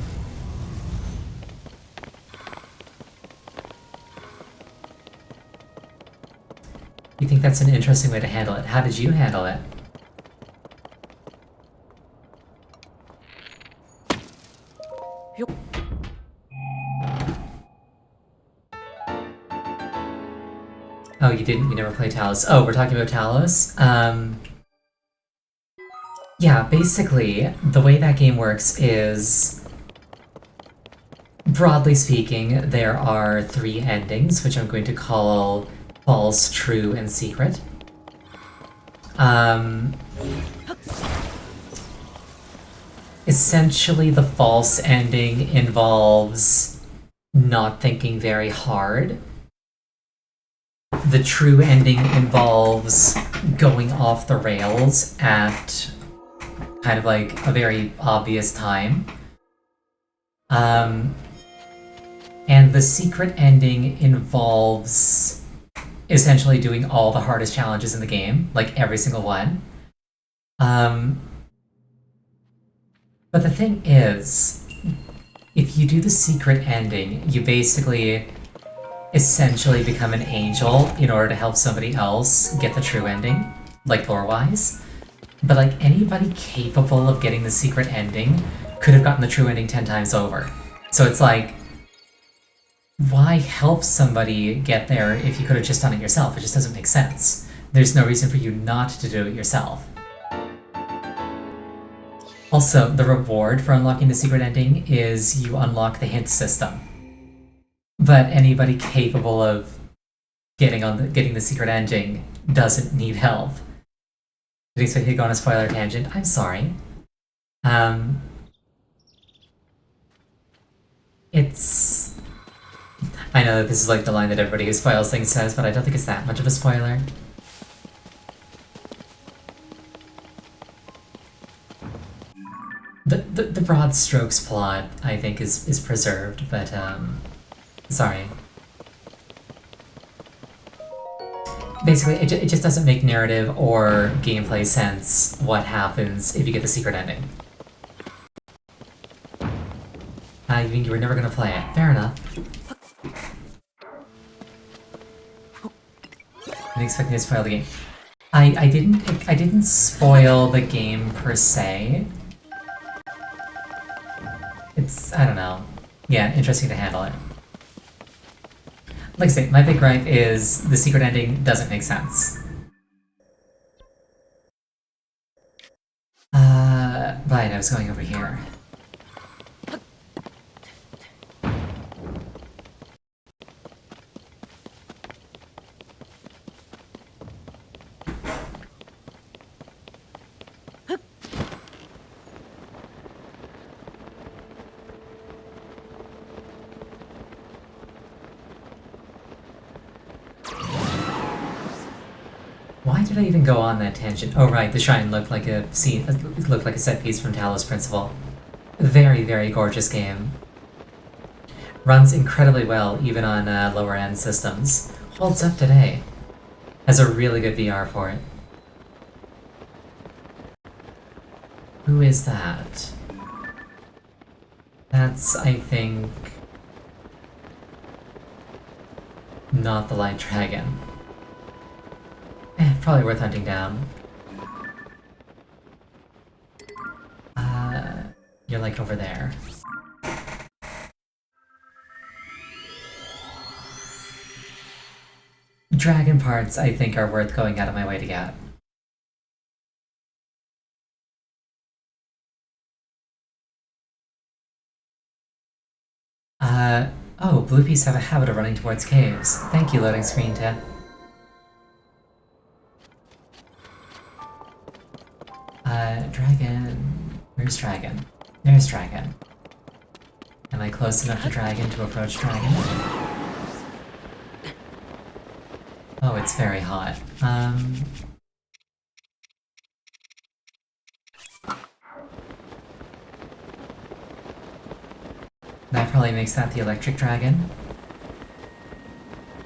You think that's an interesting way to handle it? How did you handle it? Oh, you didn't? You never played Talos. Oh, we're talking about Talos? Yeah, basically, the way that game works is, broadly speaking, there are 3 endings, which I'm going to call false, true, and secret. Essentially, the false ending involves not thinking very hard. The true ending involves going off the rails at kind of like a very obvious time. And the secret ending involves essentially doing all the hardest challenges in the game, like every single one. But the thing is, if you do the secret ending, you basically essentially become an angel in order to help somebody else get the true ending, like lore-wise. But like anybody capable of getting the secret ending could have gotten the true ending 10 times over. So it's like, Why help somebody get there if you could have just done it yourself? It just doesn't make sense. There's no reason for you not to do it yourself. Also, the reward for unlocking the secret ending is you unlock the hint system. But anybody capable of getting the secret ending doesn't need help. Did you expect me to go on a spoiler tangent? I'm sorry. It's... I know that this is like the line that everybody who spoils things says, but I don't think it's that much of a spoiler. The broad strokes plot, I think, is preserved, but, sorry. Basically, it just doesn't make narrative or gameplay sense what happens if you get the secret ending. You mean you were never gonna play it? Fair enough. I didn't expect me to spoil the game. I didn't spoil the game per se. It's, I don't know. Yeah, interesting to handle it. Like I say, my big gripe is the secret ending doesn't make sense. Right, I was going over here. Why did I even go on that tangent? Oh right, the shrine looked like a scene, looked like a set piece from Talos Principle. Very, very gorgeous game. Runs incredibly well, even on lower end systems. Holds up today. Has a really good VR for it. Who is that? That's, I think... not the Light Dragon. Probably worth hunting down. You're like over there. Dragon parts, I think, are worth going out of my way to get. Oh, blue peas have a habit of running towards caves. Thank you, loading screen, Ted. Dragon... Where's Dragon? There's Dragon. Am I close enough to Dragon to approach Dragon? Oh, it's very hot. That probably makes that the electric dragon.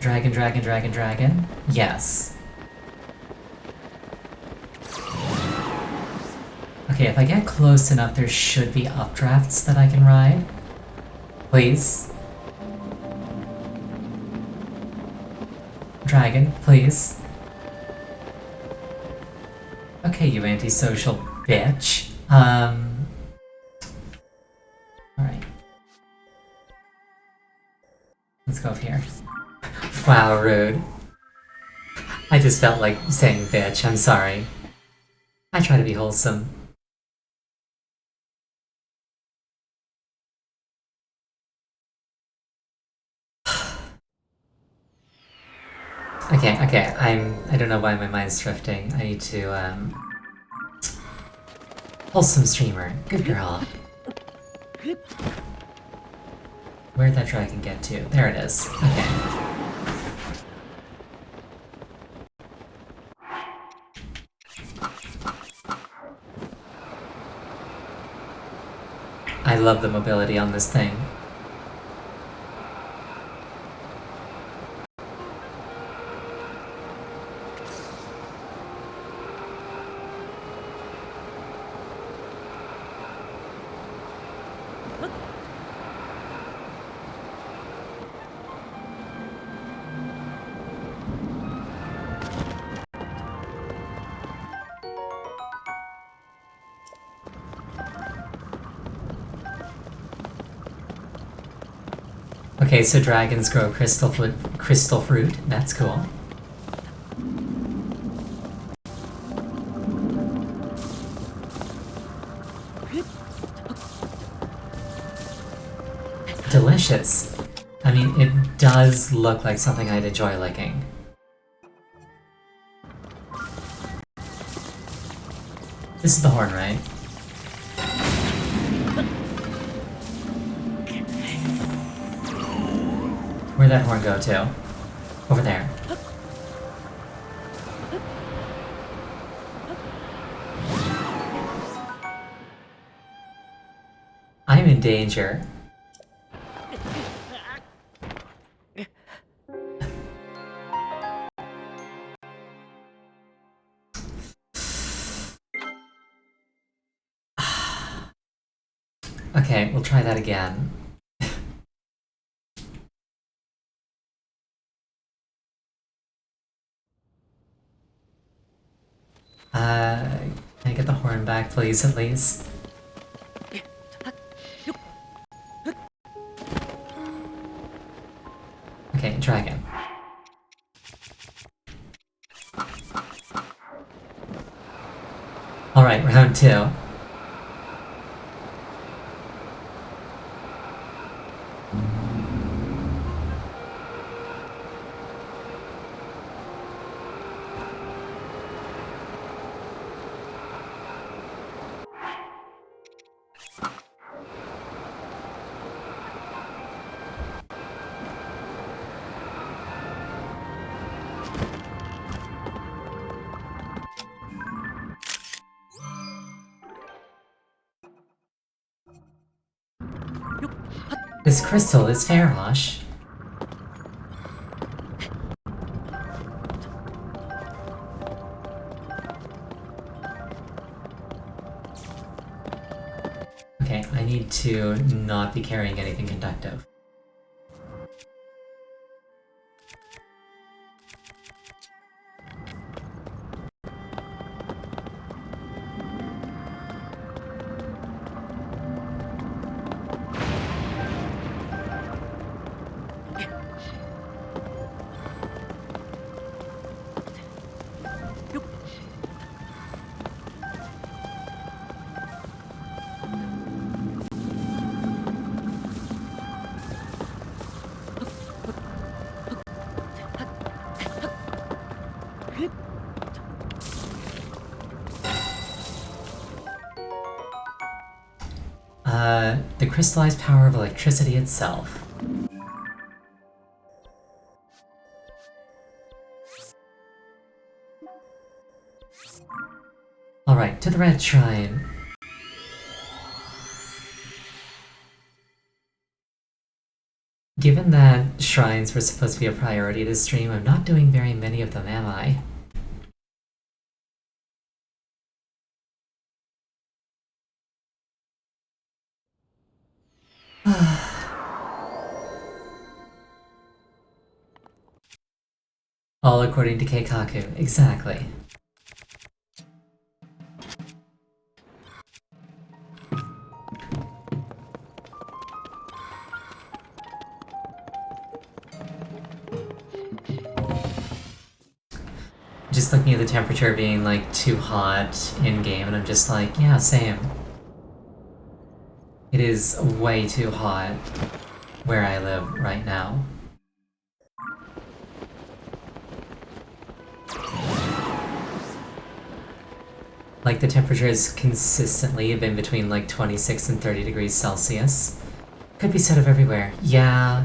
Dragon, dragon, dragon, dragon. Yes. Okay, if I get close enough, there should be updrafts that I can ride. Please. Dragon, please. Okay, you antisocial bitch. Alright. Let's go up here. Wow, rude. I just felt like saying bitch, I'm sorry. I try to be wholesome. Okay, I don't know why my mind's drifting. I need to, wholesome streamer. Good girl. Where'd that dragon get to? There it is. Okay. I love the mobility on this thing. Okay, so dragons grow crystal fruit. That's cool. Delicious. I mean, it does look like something I'd enjoy licking. This is the horn, right? Where'd that horn go to? Over there. I'm in danger. Okay, we'll try that again. Can I get the horn back, please, at least? Okay, dragon. Alright, round 2. This crystal is Fairhosh. Okay, I need to not be carrying anything conductive. The crystallized power of electricity itself. Alright, to the red shrine. Given that shrines were supposed to be a priority this stream, I'm not doing very many of them, am I? All according to Keikaku, exactly. Just looking at the temperature being like too hot in game, and I'm just like, yeah, same. It is way too hot where I live right now. Like, the temperatures consistently have been between like 26 and 30 degrees Celsius. Could be said of everywhere. Yeah.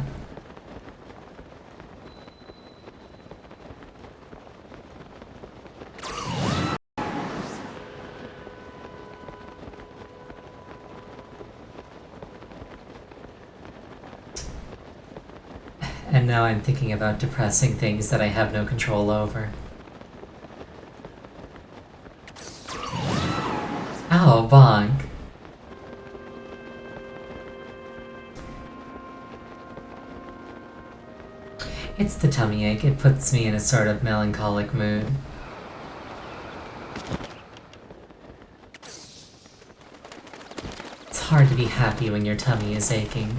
And now I'm thinking about depressing things that I have no control over. Ow, bonk. It's the tummy ache. It puts me in a sort of melancholic mood. It's hard to be happy when your tummy is aching.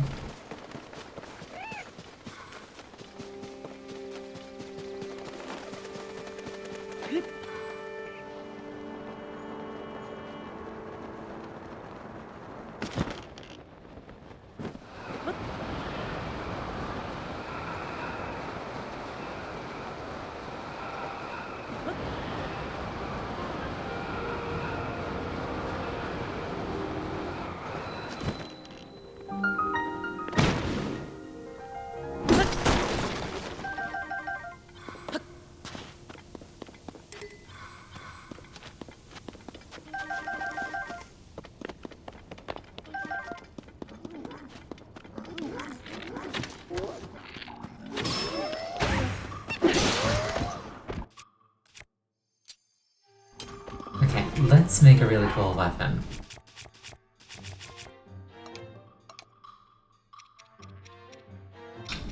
Let's make a really cool weapon.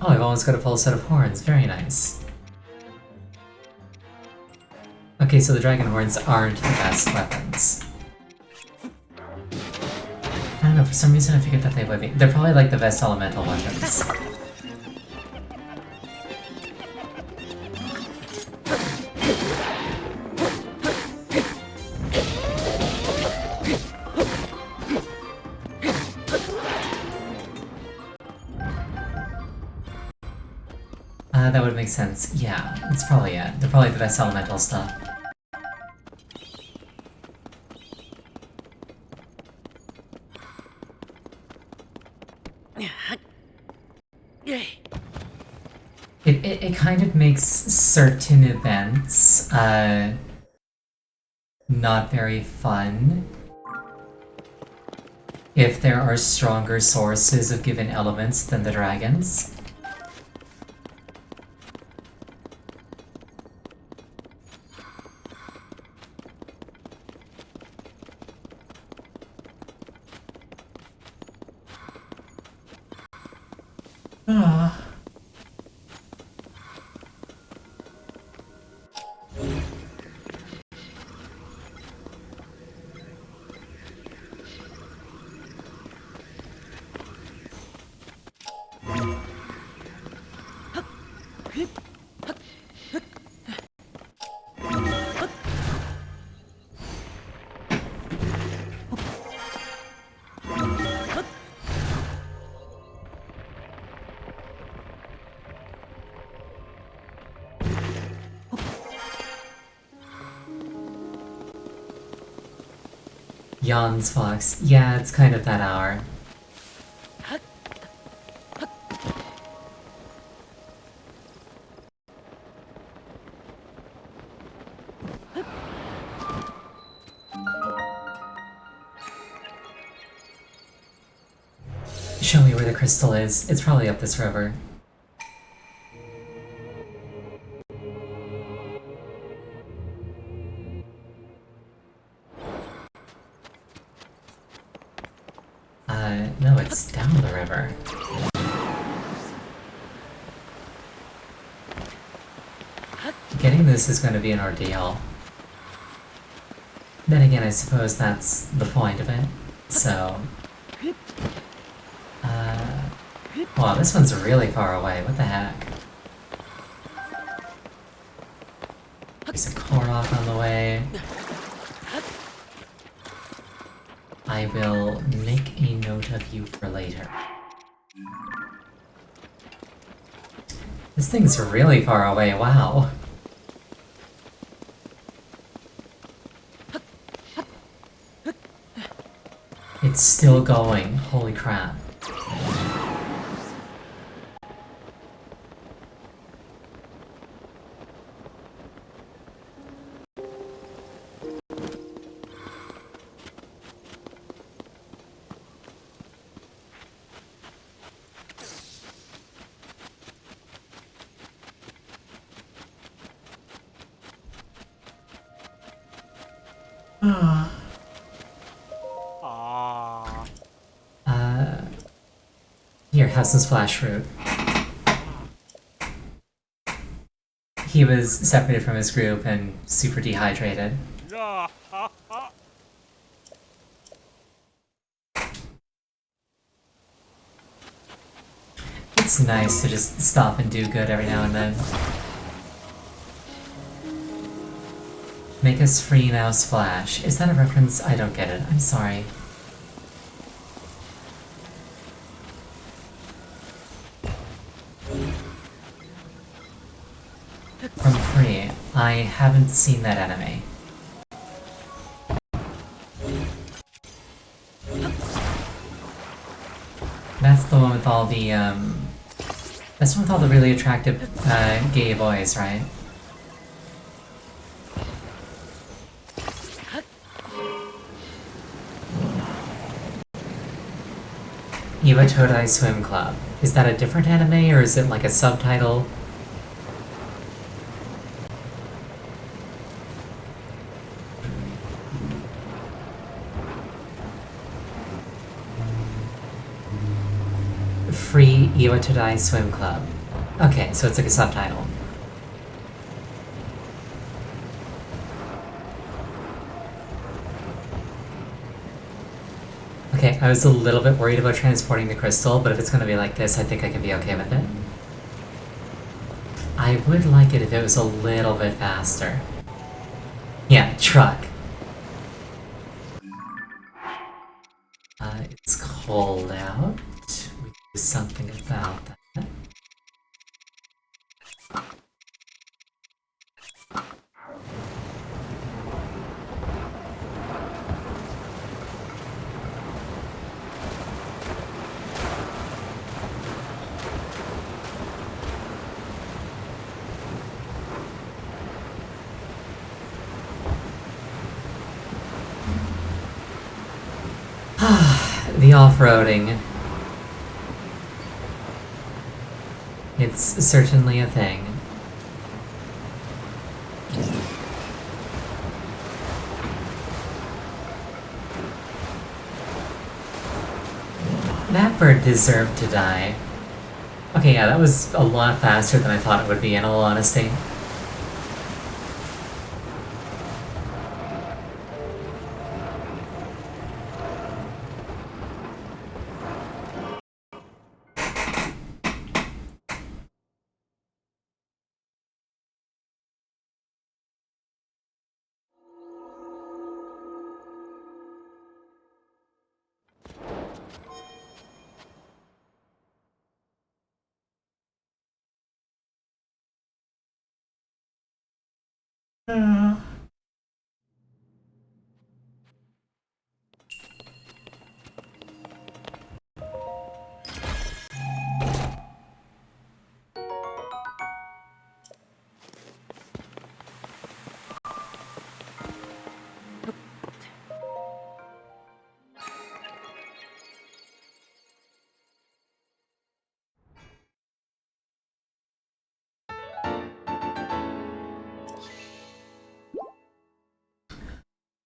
Oh, I've almost got a full set of horns. Very nice. Okay, so the dragon horns aren't the best weapons. I don't know, for some reason I figured that they would be. They're probably like the best elemental weapons. That would make sense. Yeah, that's probably it. They're probably the best elemental stuff. It kind of makes certain events, not very fun. If there are stronger sources of given elements than the dragons. Jan's Fox. Yeah, it's kind of that hour. Show me where the crystal is. It's probably up this river. No, it's down the river. Getting this is going to be an ordeal. Then again, I suppose that's the point of it. So... wow, this one's really far away. What the heck? There's a Korok on the way. I will make a note of you for later. This thing's really far away, wow. It's still going, holy crap. Here, have some splash fruit. He was separated from his group and super dehydrated. It's nice to just stop and do good every now and then. Make us free now, Splash. Is that a reference? I don't get it. I'm sorry. From Free. I haven't seen that anime. That's the one with all the, that's the one with all the really attractive, gay boys, right? Eva Todai Swim Club. Is that a different anime, or is it like a subtitle? Free Iwatodai Swim Club. Okay, so it's like a subtitle. Okay, I was a little bit worried about transporting the crystal, but if it's gonna be like this, I think I can be okay with it. I would like it if it was a little bit faster. Yeah, truck. It's cold out. We can do something about that. The off-roading. It's certainly a thing. That bird deserved to die. Okay, yeah, that was a lot faster than I thought it would be, in all honesty.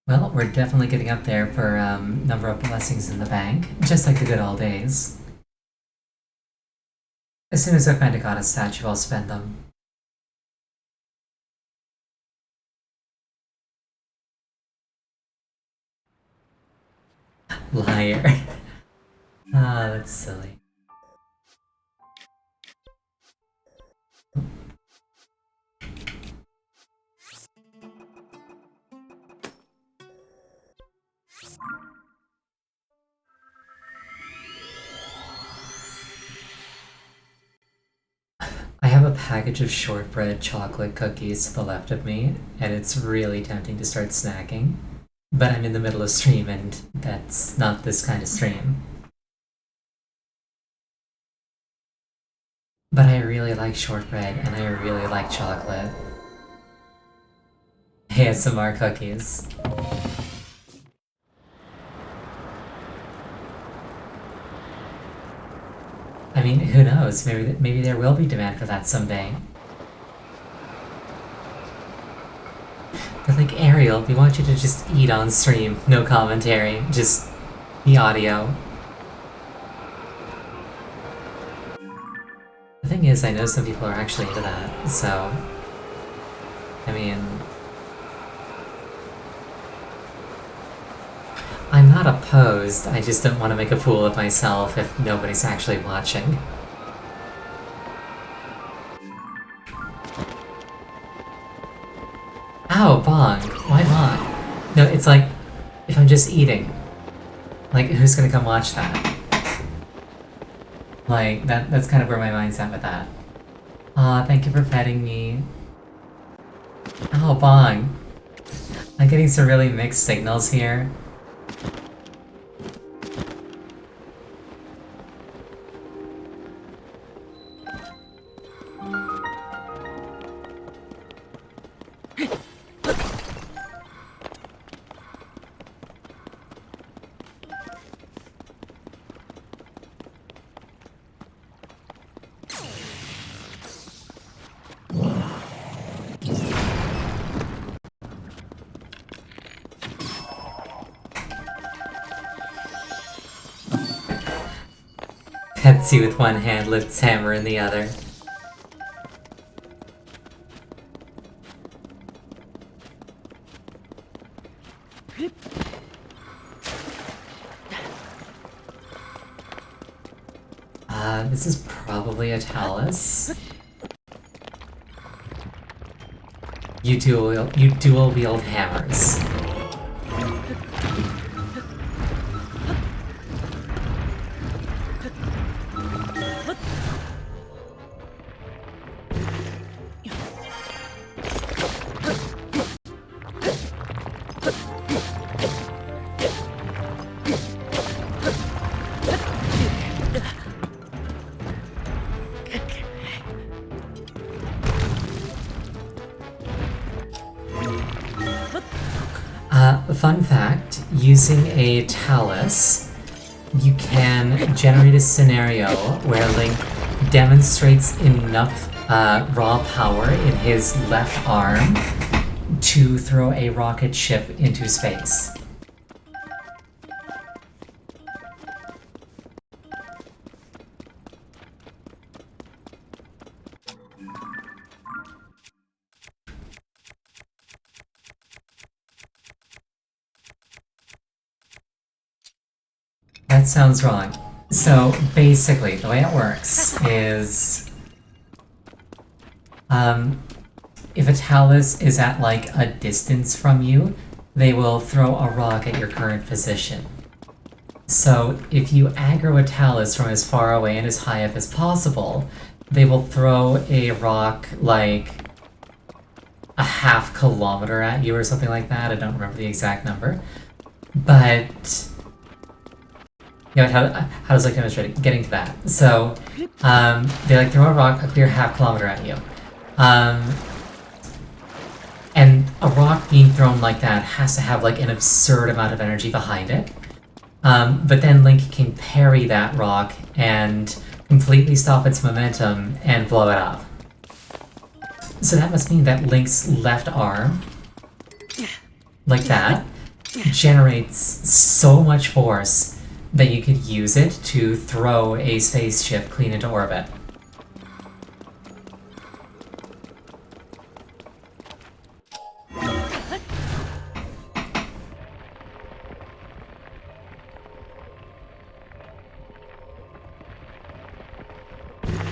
Well, we're definitely getting up there for number of blessings in the bank, just like the good old days. As soon as I find a goddess statue, I'll spend them. Liar. Ah, that's silly. I have a package of shortbread chocolate cookies to the left of me, and it's really tempting to start snacking. But I'm in the middle of stream, and that's not this kind of stream. But I really like shortbread, and I really like chocolate. ASMR cookies. I mean, who knows? Maybe there will be demand for that someday. But like, Ariel, we want you to just eat on stream, no commentary, just the audio. The thing is, I know some people are actually into that, so... I mean... I'm not opposed, I just don't want to make a fool of myself if nobody's actually watching. Ow, bong! Why bong? No, it's like, if I'm just eating, like, who's gonna come watch that? Like, that's kind of where my mind's at with that. Aw, thank you for petting me. Ow, bong! I'm getting some really mixed signals here. Etsy with one hand, lifts hammer in the other. This is probably a Talus. You dual wield hammers. Fun fact, using a Talus, you can generate a scenario where Link demonstrates enough raw power in his left arm to throw a rocket ship into space. That sounds wrong. So basically, the way it works is, if a Talus is at like a distance from you, they will throw a rock at your current position. So if you aggro a Talus from as far away and as high up as possible, they will throw a rock like a half kilometer at you or something like that. I don't remember the exact number. But yeah, how does like demonstrate it? Getting to that. So they like throw a rock a clear half kilometer at you. And a rock being thrown like that has to have like an absurd amount of energy behind it. But then Link can parry that rock and completely stop its momentum and blow it up. So that must mean that Link's left arm, like that, generates so much force that you could use it to throw a spaceship clean into orbit.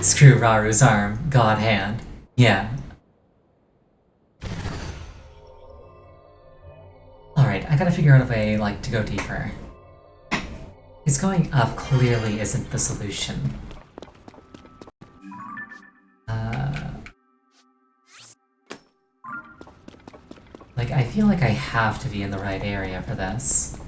Screw Raru's arm, God hand. Yeah. Alright, I gotta figure out a way, like, to go deeper. Because going up clearly isn't the solution. Like, I feel like I have to be in the right area for this.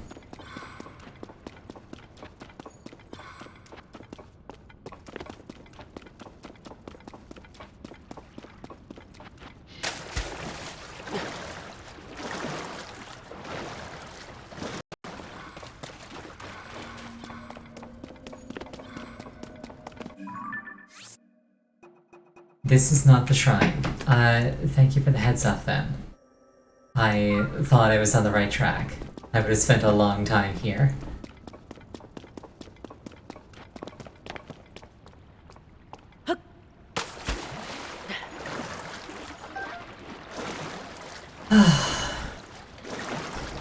This is not the shrine. Thank you for the heads up then. I thought I was on the right track. I would have spent a long time here.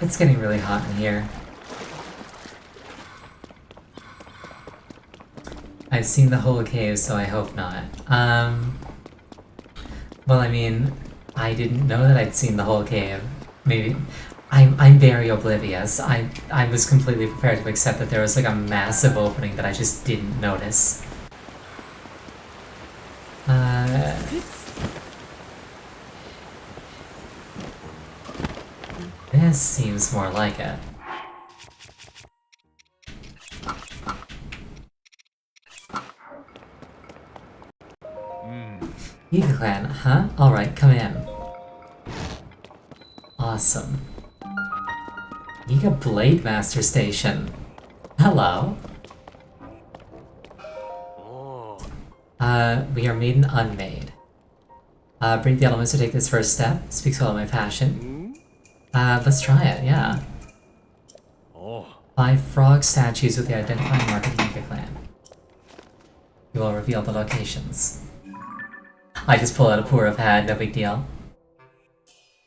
It's getting really hot in here. I've seen the whole cave, so I hope not. Well, I mean, I didn't know that I'd seen the whole cave. Maybe... I'm very oblivious. I was completely prepared to accept that there was like a massive opening that I just didn't notice. This seems more like it. Yiga Clan, huh? Alright, come in. Awesome. Yiga Blade Master Station. Hello. We are made and unmade. Bring the elements to take this first step. Speaks well of my passion. Let's try it, yeah. 5 frog statues with the identifying mark of the Yiga Clan. We will reveal the locations. I just pull out a pour of had, no big deal.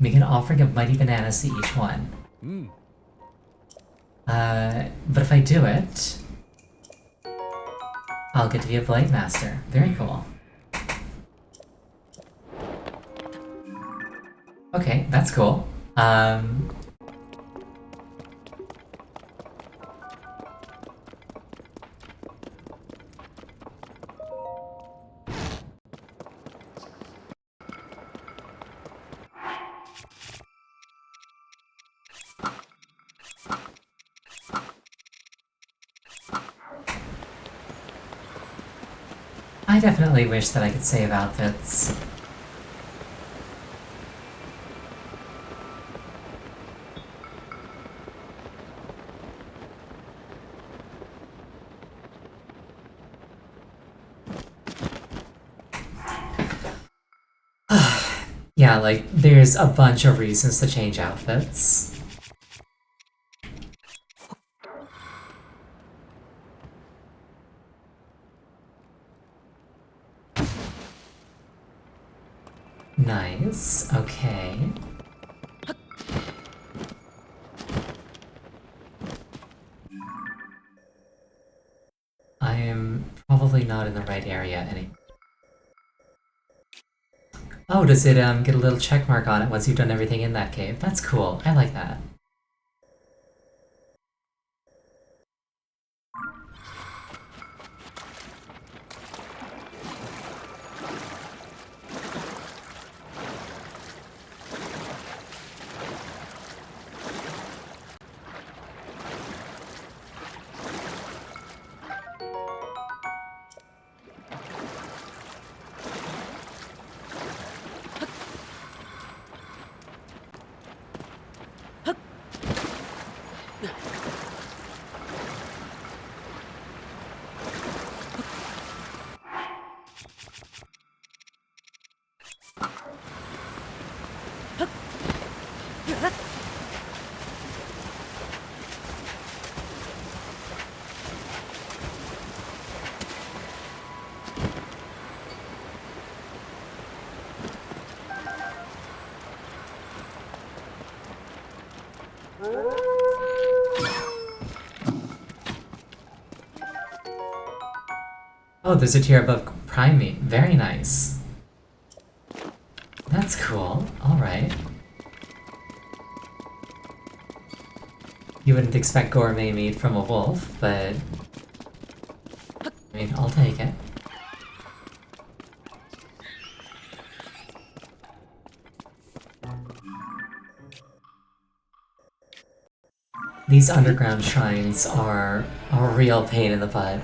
Make an offering of mighty bananas to each one. But if I do it, I'll get to be a Blight Master. Very cool. Okay, that's cool. I definitely wish that I could save outfits. Yeah, like, there's a bunch of reasons to change outfits. Nice, okay. I am probably not in the right area anymore. Oh, does it get a little check mark on it once you've done everything in that cave? That's cool. I like that. Oh, there's a tier above Prime Meat. Very nice. That's cool. Alright. You wouldn't expect gourmet meat from a wolf, but... I mean, I'll take it. These underground shrines are a real pain in the butt.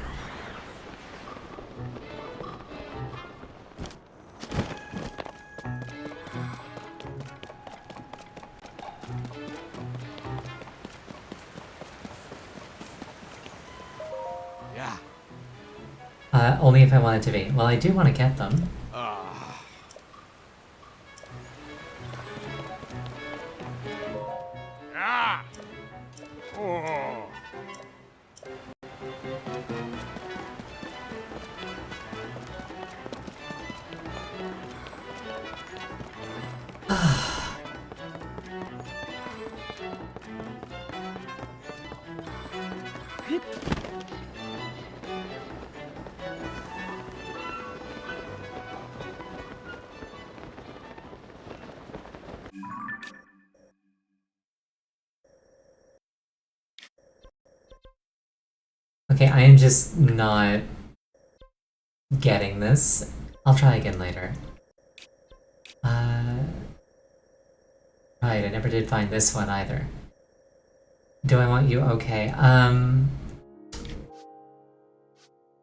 Only if I want it to be. Well, I do want to get them. Oh. Okay, I am just not getting this. I'll try again later. Right, I never did find this one either. Do I want you? Okay,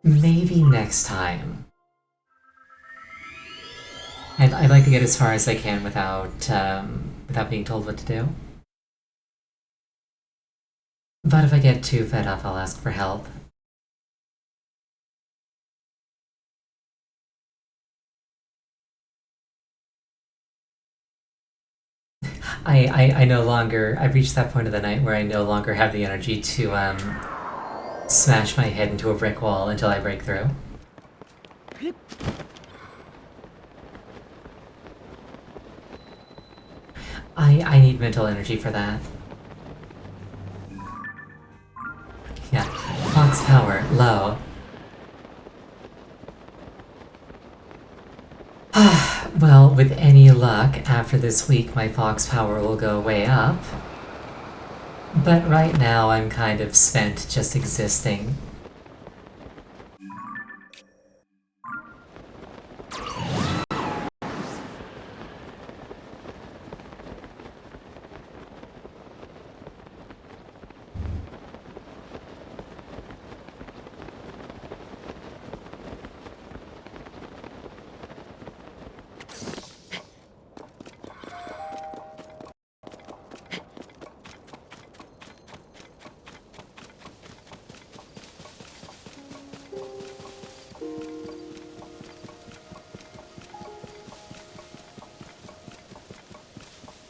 maybe next time. I'd like to get as far as I can without, without being told what to do. But if I get too fed up, I'll ask for help. I no longer... I've reached that point of the night where I no longer have the energy to, smash my head into a brick wall until I break through. I need mental energy for that. Yeah. Fox power, low. Well, with any luck, after this week my Fox power will go way up. But right now I'm kind of spent just existing.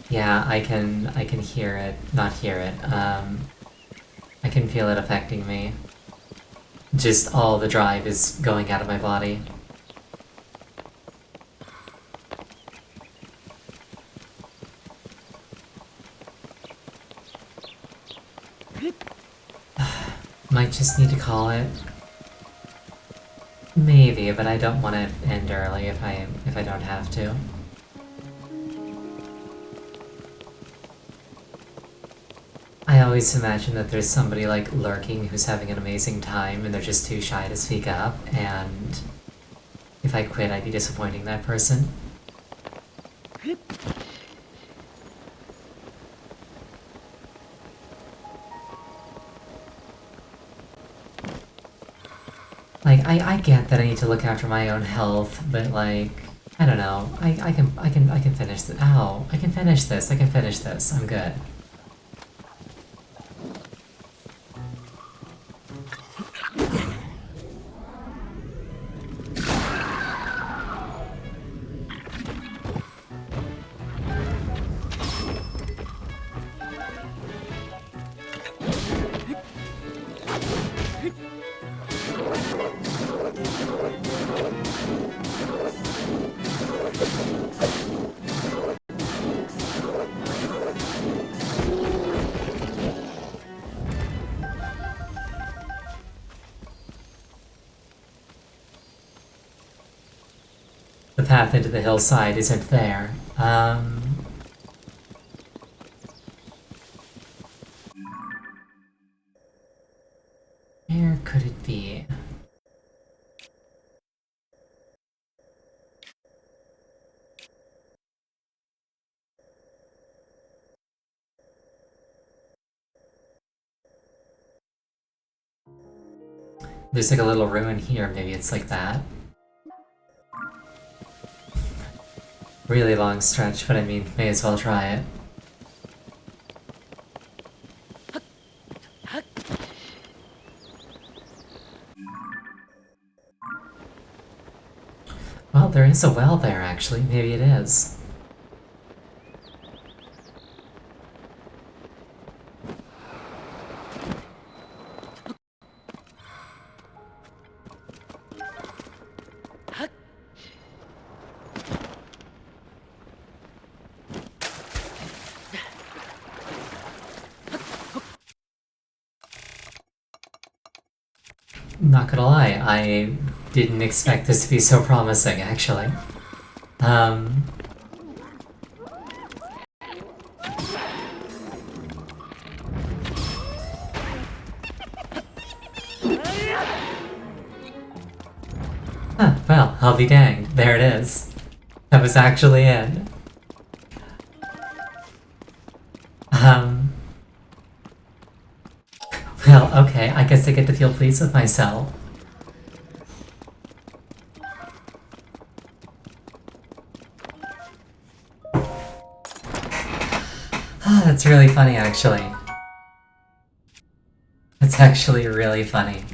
Yeah, I can hear it, not hear it, I can feel it affecting me. Just all the drive is going out of my body. Might just need to call it. Maybe, but I don't want to end early if I don't have to. I always imagine that there's somebody like lurking who's having an amazing time and they're just too shy to speak up, and if I quit I'd be disappointing that person. Like, I get that I need to look after my own health, but like, I don't know. I can finish this. Ow! I can finish this. I can finish this. I'm good. The path into the hillside isn't there. Where could it be? There's like a little ruin here, maybe it's like that. Really long stretch, but I mean, may as well try it. Well, there is a well there, actually. Maybe it is. Not gonna lie, I didn't expect this to be so promising, actually. Huh, well, I'll be danged. There it is. That was actually it. Well, okay, I guess I get to feel pleased with myself. Ah, that's really funny, actually. That's actually really funny.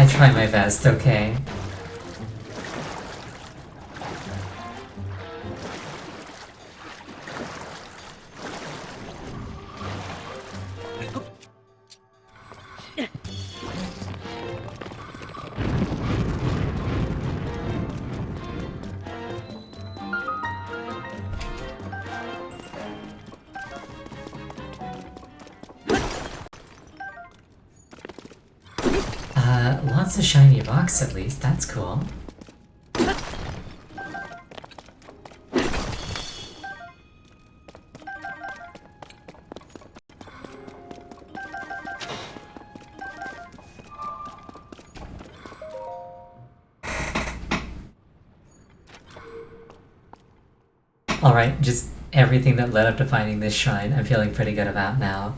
I try my best, okay? Lots of shiny rocks at least, that's cool. Alright, just everything that led up to finding this shrine, I'm feeling pretty good about now.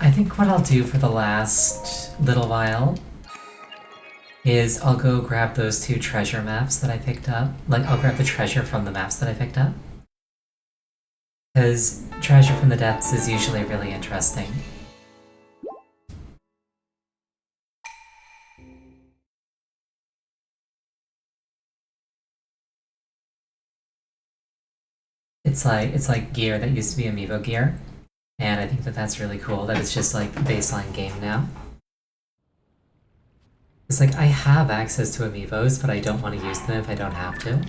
I think what I'll do for the last little while is I'll go grab those 2 treasure maps that I picked up. Like, I'll grab the treasure from the maps that I picked up. Because treasure from the depths is usually really interesting. It's like gear that used to be amiibo gear. And I think that that's really cool that it's just like baseline game now. It's like I have access to amiibos, but I don't want to use them if I don't have to.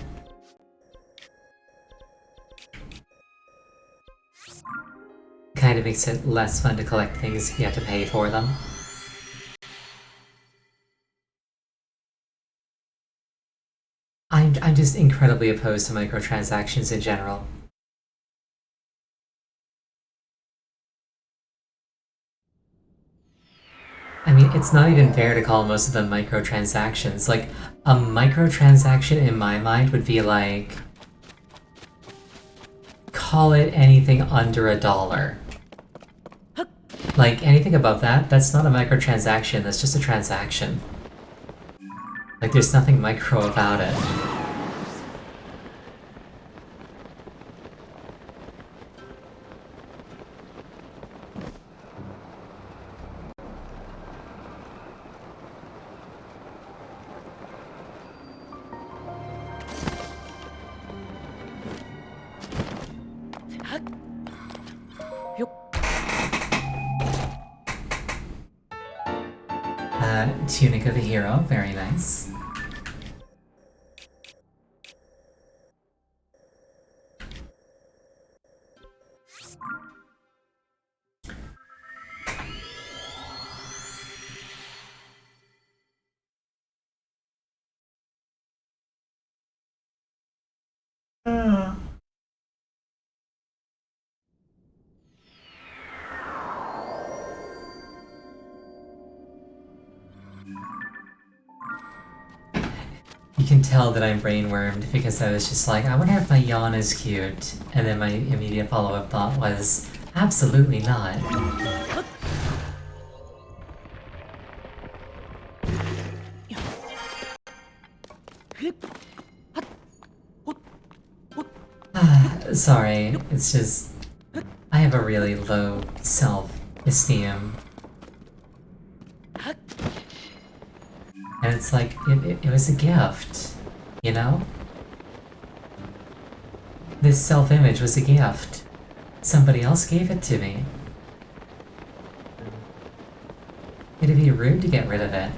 Kind of makes it less fun to collect things if you have to pay for them. I'm just incredibly opposed to microtransactions in general. I mean, it's not even fair to call most of them microtransactions. Like, a microtransaction in my mind would be like... call it anything under $1. Like, anything above that, that's not a microtransaction, that's just a transaction. Like, there's nothing micro about it. Tunic of the Hero, very nice. You can tell that I'm brainwormed because I was just like, I wonder if my yawn is cute. And then my immediate follow-up thought was, absolutely not. Sorry, it's just... I have a really low self-esteem. And it's like, it was a gift, you know? This self-image was a gift. Somebody else gave it to me. It'd be rude to get rid of it.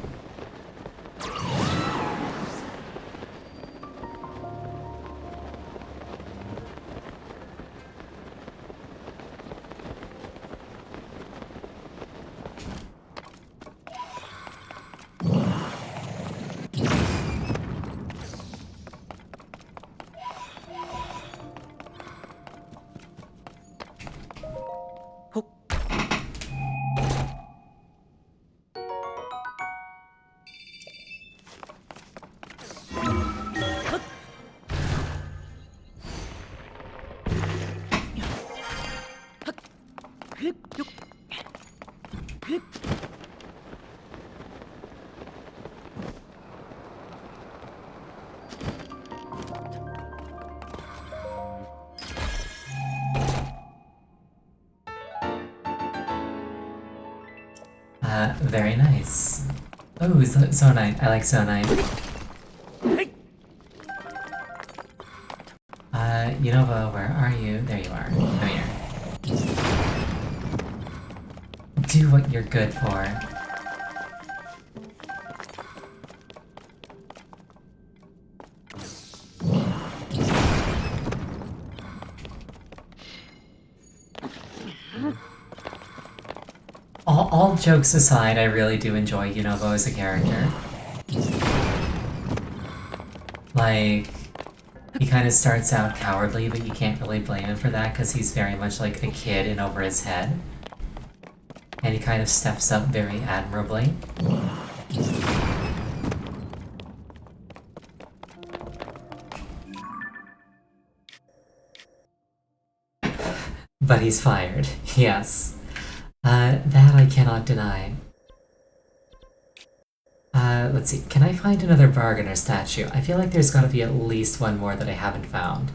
Very nice. Oh, Zonite. I like Zonite. Unova, where are you? There you are. Come here. Do what you're good for. All jokes aside, I really do enjoy Unova as a character. Like, he kind of starts out cowardly, but you can't really blame him for that because he's very much like a kid in over his head. And he kind of steps up very admirably. But he's fired, yes. That I cannot deny. Let's see, can I find another bargainer statue? I feel like there's gotta be at least one more that I haven't found.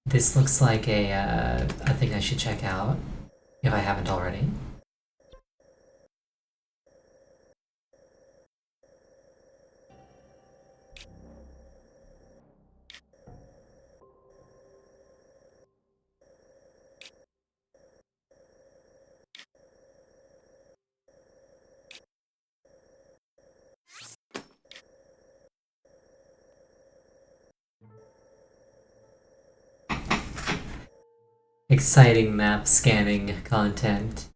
This looks like a thing I should check out, if I haven't already. Exciting map scanning content.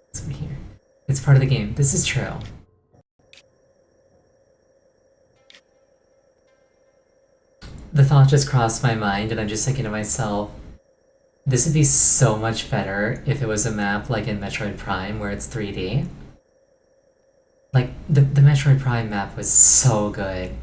What's in here? It's part of the game. This is true. The thought just crossed my mind, and I'm just thinking to myself, this would be so much better if it was a map like in Metroid Prime where it's 3D. Like, the Metroid Prime map was so good.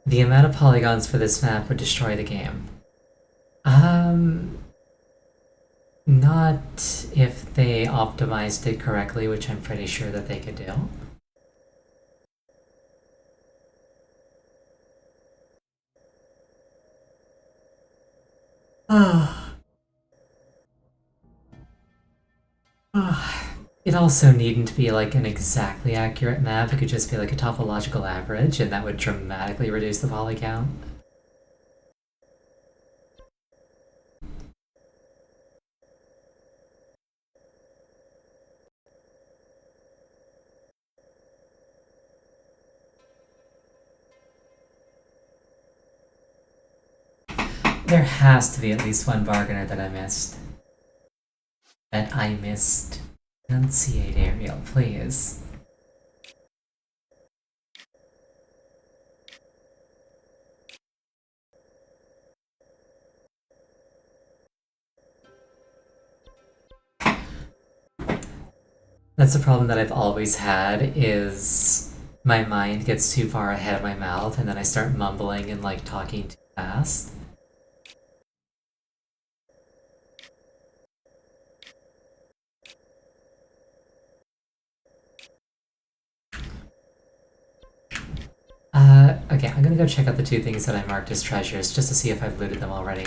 The amount of polygons for this map would destroy the game. Not if they optimized it correctly, which I'm pretty sure that they could do. It also needn't be like an exactly accurate map, it could just be like a topological average, and that would dramatically reduce the poly count. There has to be at least one bargainer that I missed. Enunciate, Ariel, please. That's the problem that I've always had, is my mind gets too far ahead of my mouth and then I start mumbling and like talking too fast. Okay, I'm gonna go check out the two things that I marked as treasures just to see if I've looted them already.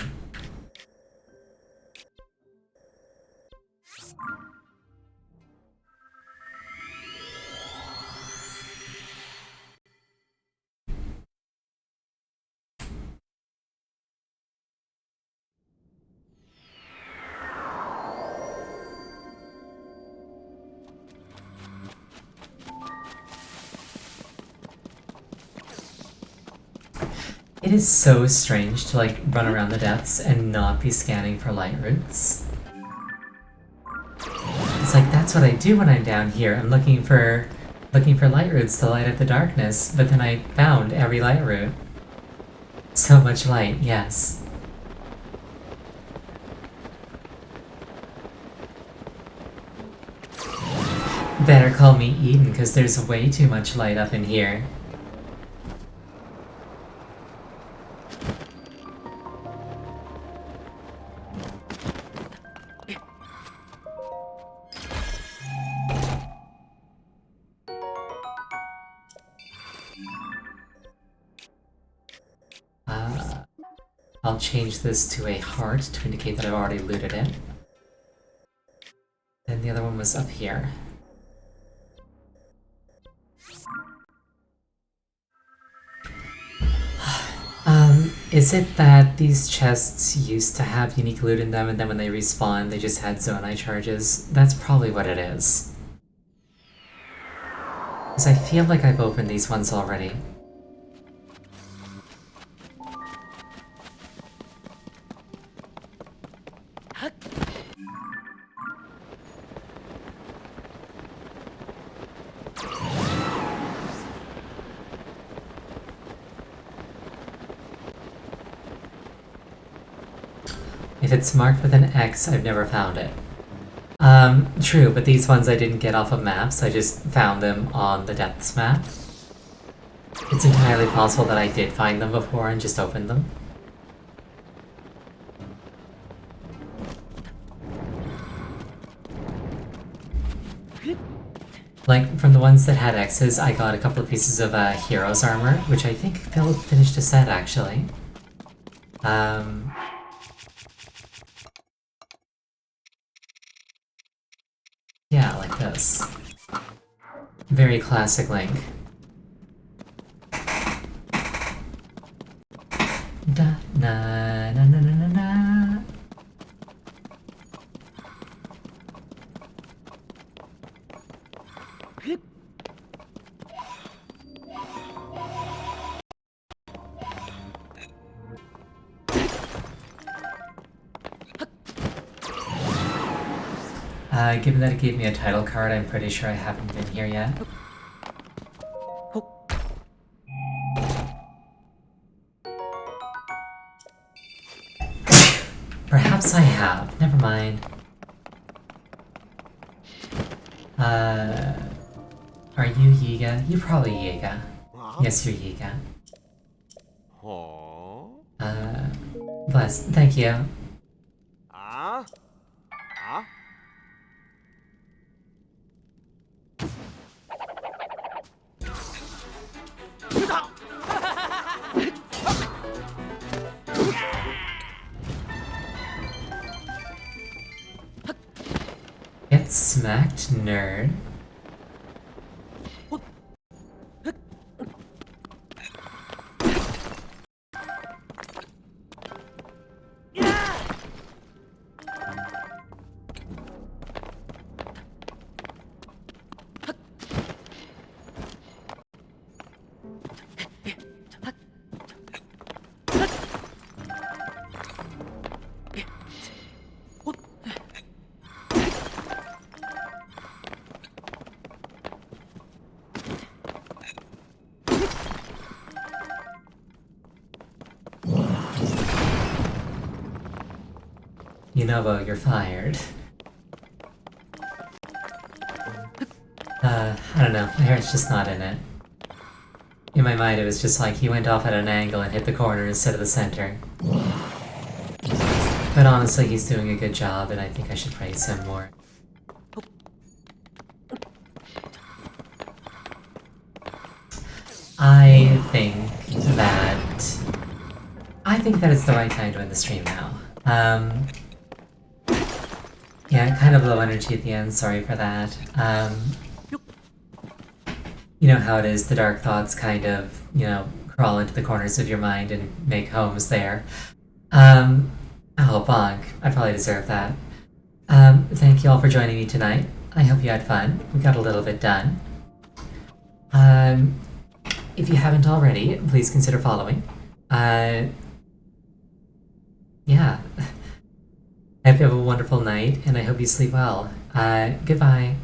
It is so strange to like run around the depths and not be scanning for light roots. It's like, that's what I do when I'm down here. I'm looking for looking for light roots to light up the darkness, but then I found every light root. So much light, yes. Better call me Eden, because there's way too much light up in here. I'll change this to a heart to indicate that I've already looted it. And the other one was up here. Is it that these chests used to have unique loot in them and then when they respawn they just had Zonai charges? That's probably what it is. Because I feel like I've opened these ones already. If it's marked with an X, I've never found it. True, but these ones I didn't get off of maps, I just found them on the depths map. It's entirely possible that I did find them before and just opened them. Like, from the ones that had X's, I got a couple of pieces of Hero's armor, which I think Phil finished a set, actually. Yeah, like this. Very classic Link. Da na na na na na na. Given that it gave me a title card, I'm pretty sure I haven't been here yet. Perhaps I have. Never mind. Are you Yiga? You're probably Yiga. Yes, you're Yiga. Bless. Thank you. Get smacked, nerd. Yunobo, you're fired. I don't know, my heart's just not in it. In my mind it was just like he went off at an angle and hit the corner instead of the center. But honestly, he's doing a good job and I think I should praise him more. I think that it's the right time to end the stream now. Yeah, kind of low energy at the end, sorry for that. You know how it is, the dark thoughts kind of, crawl into the corners of your mind and make homes there. Oh, bonk. I probably deserve that. Thank you all for joining me tonight. I hope you had fun. We got a little bit done. If you haven't already, please consider following. Yeah. I hope you have a wonderful night, and I hope you sleep well. Goodbye.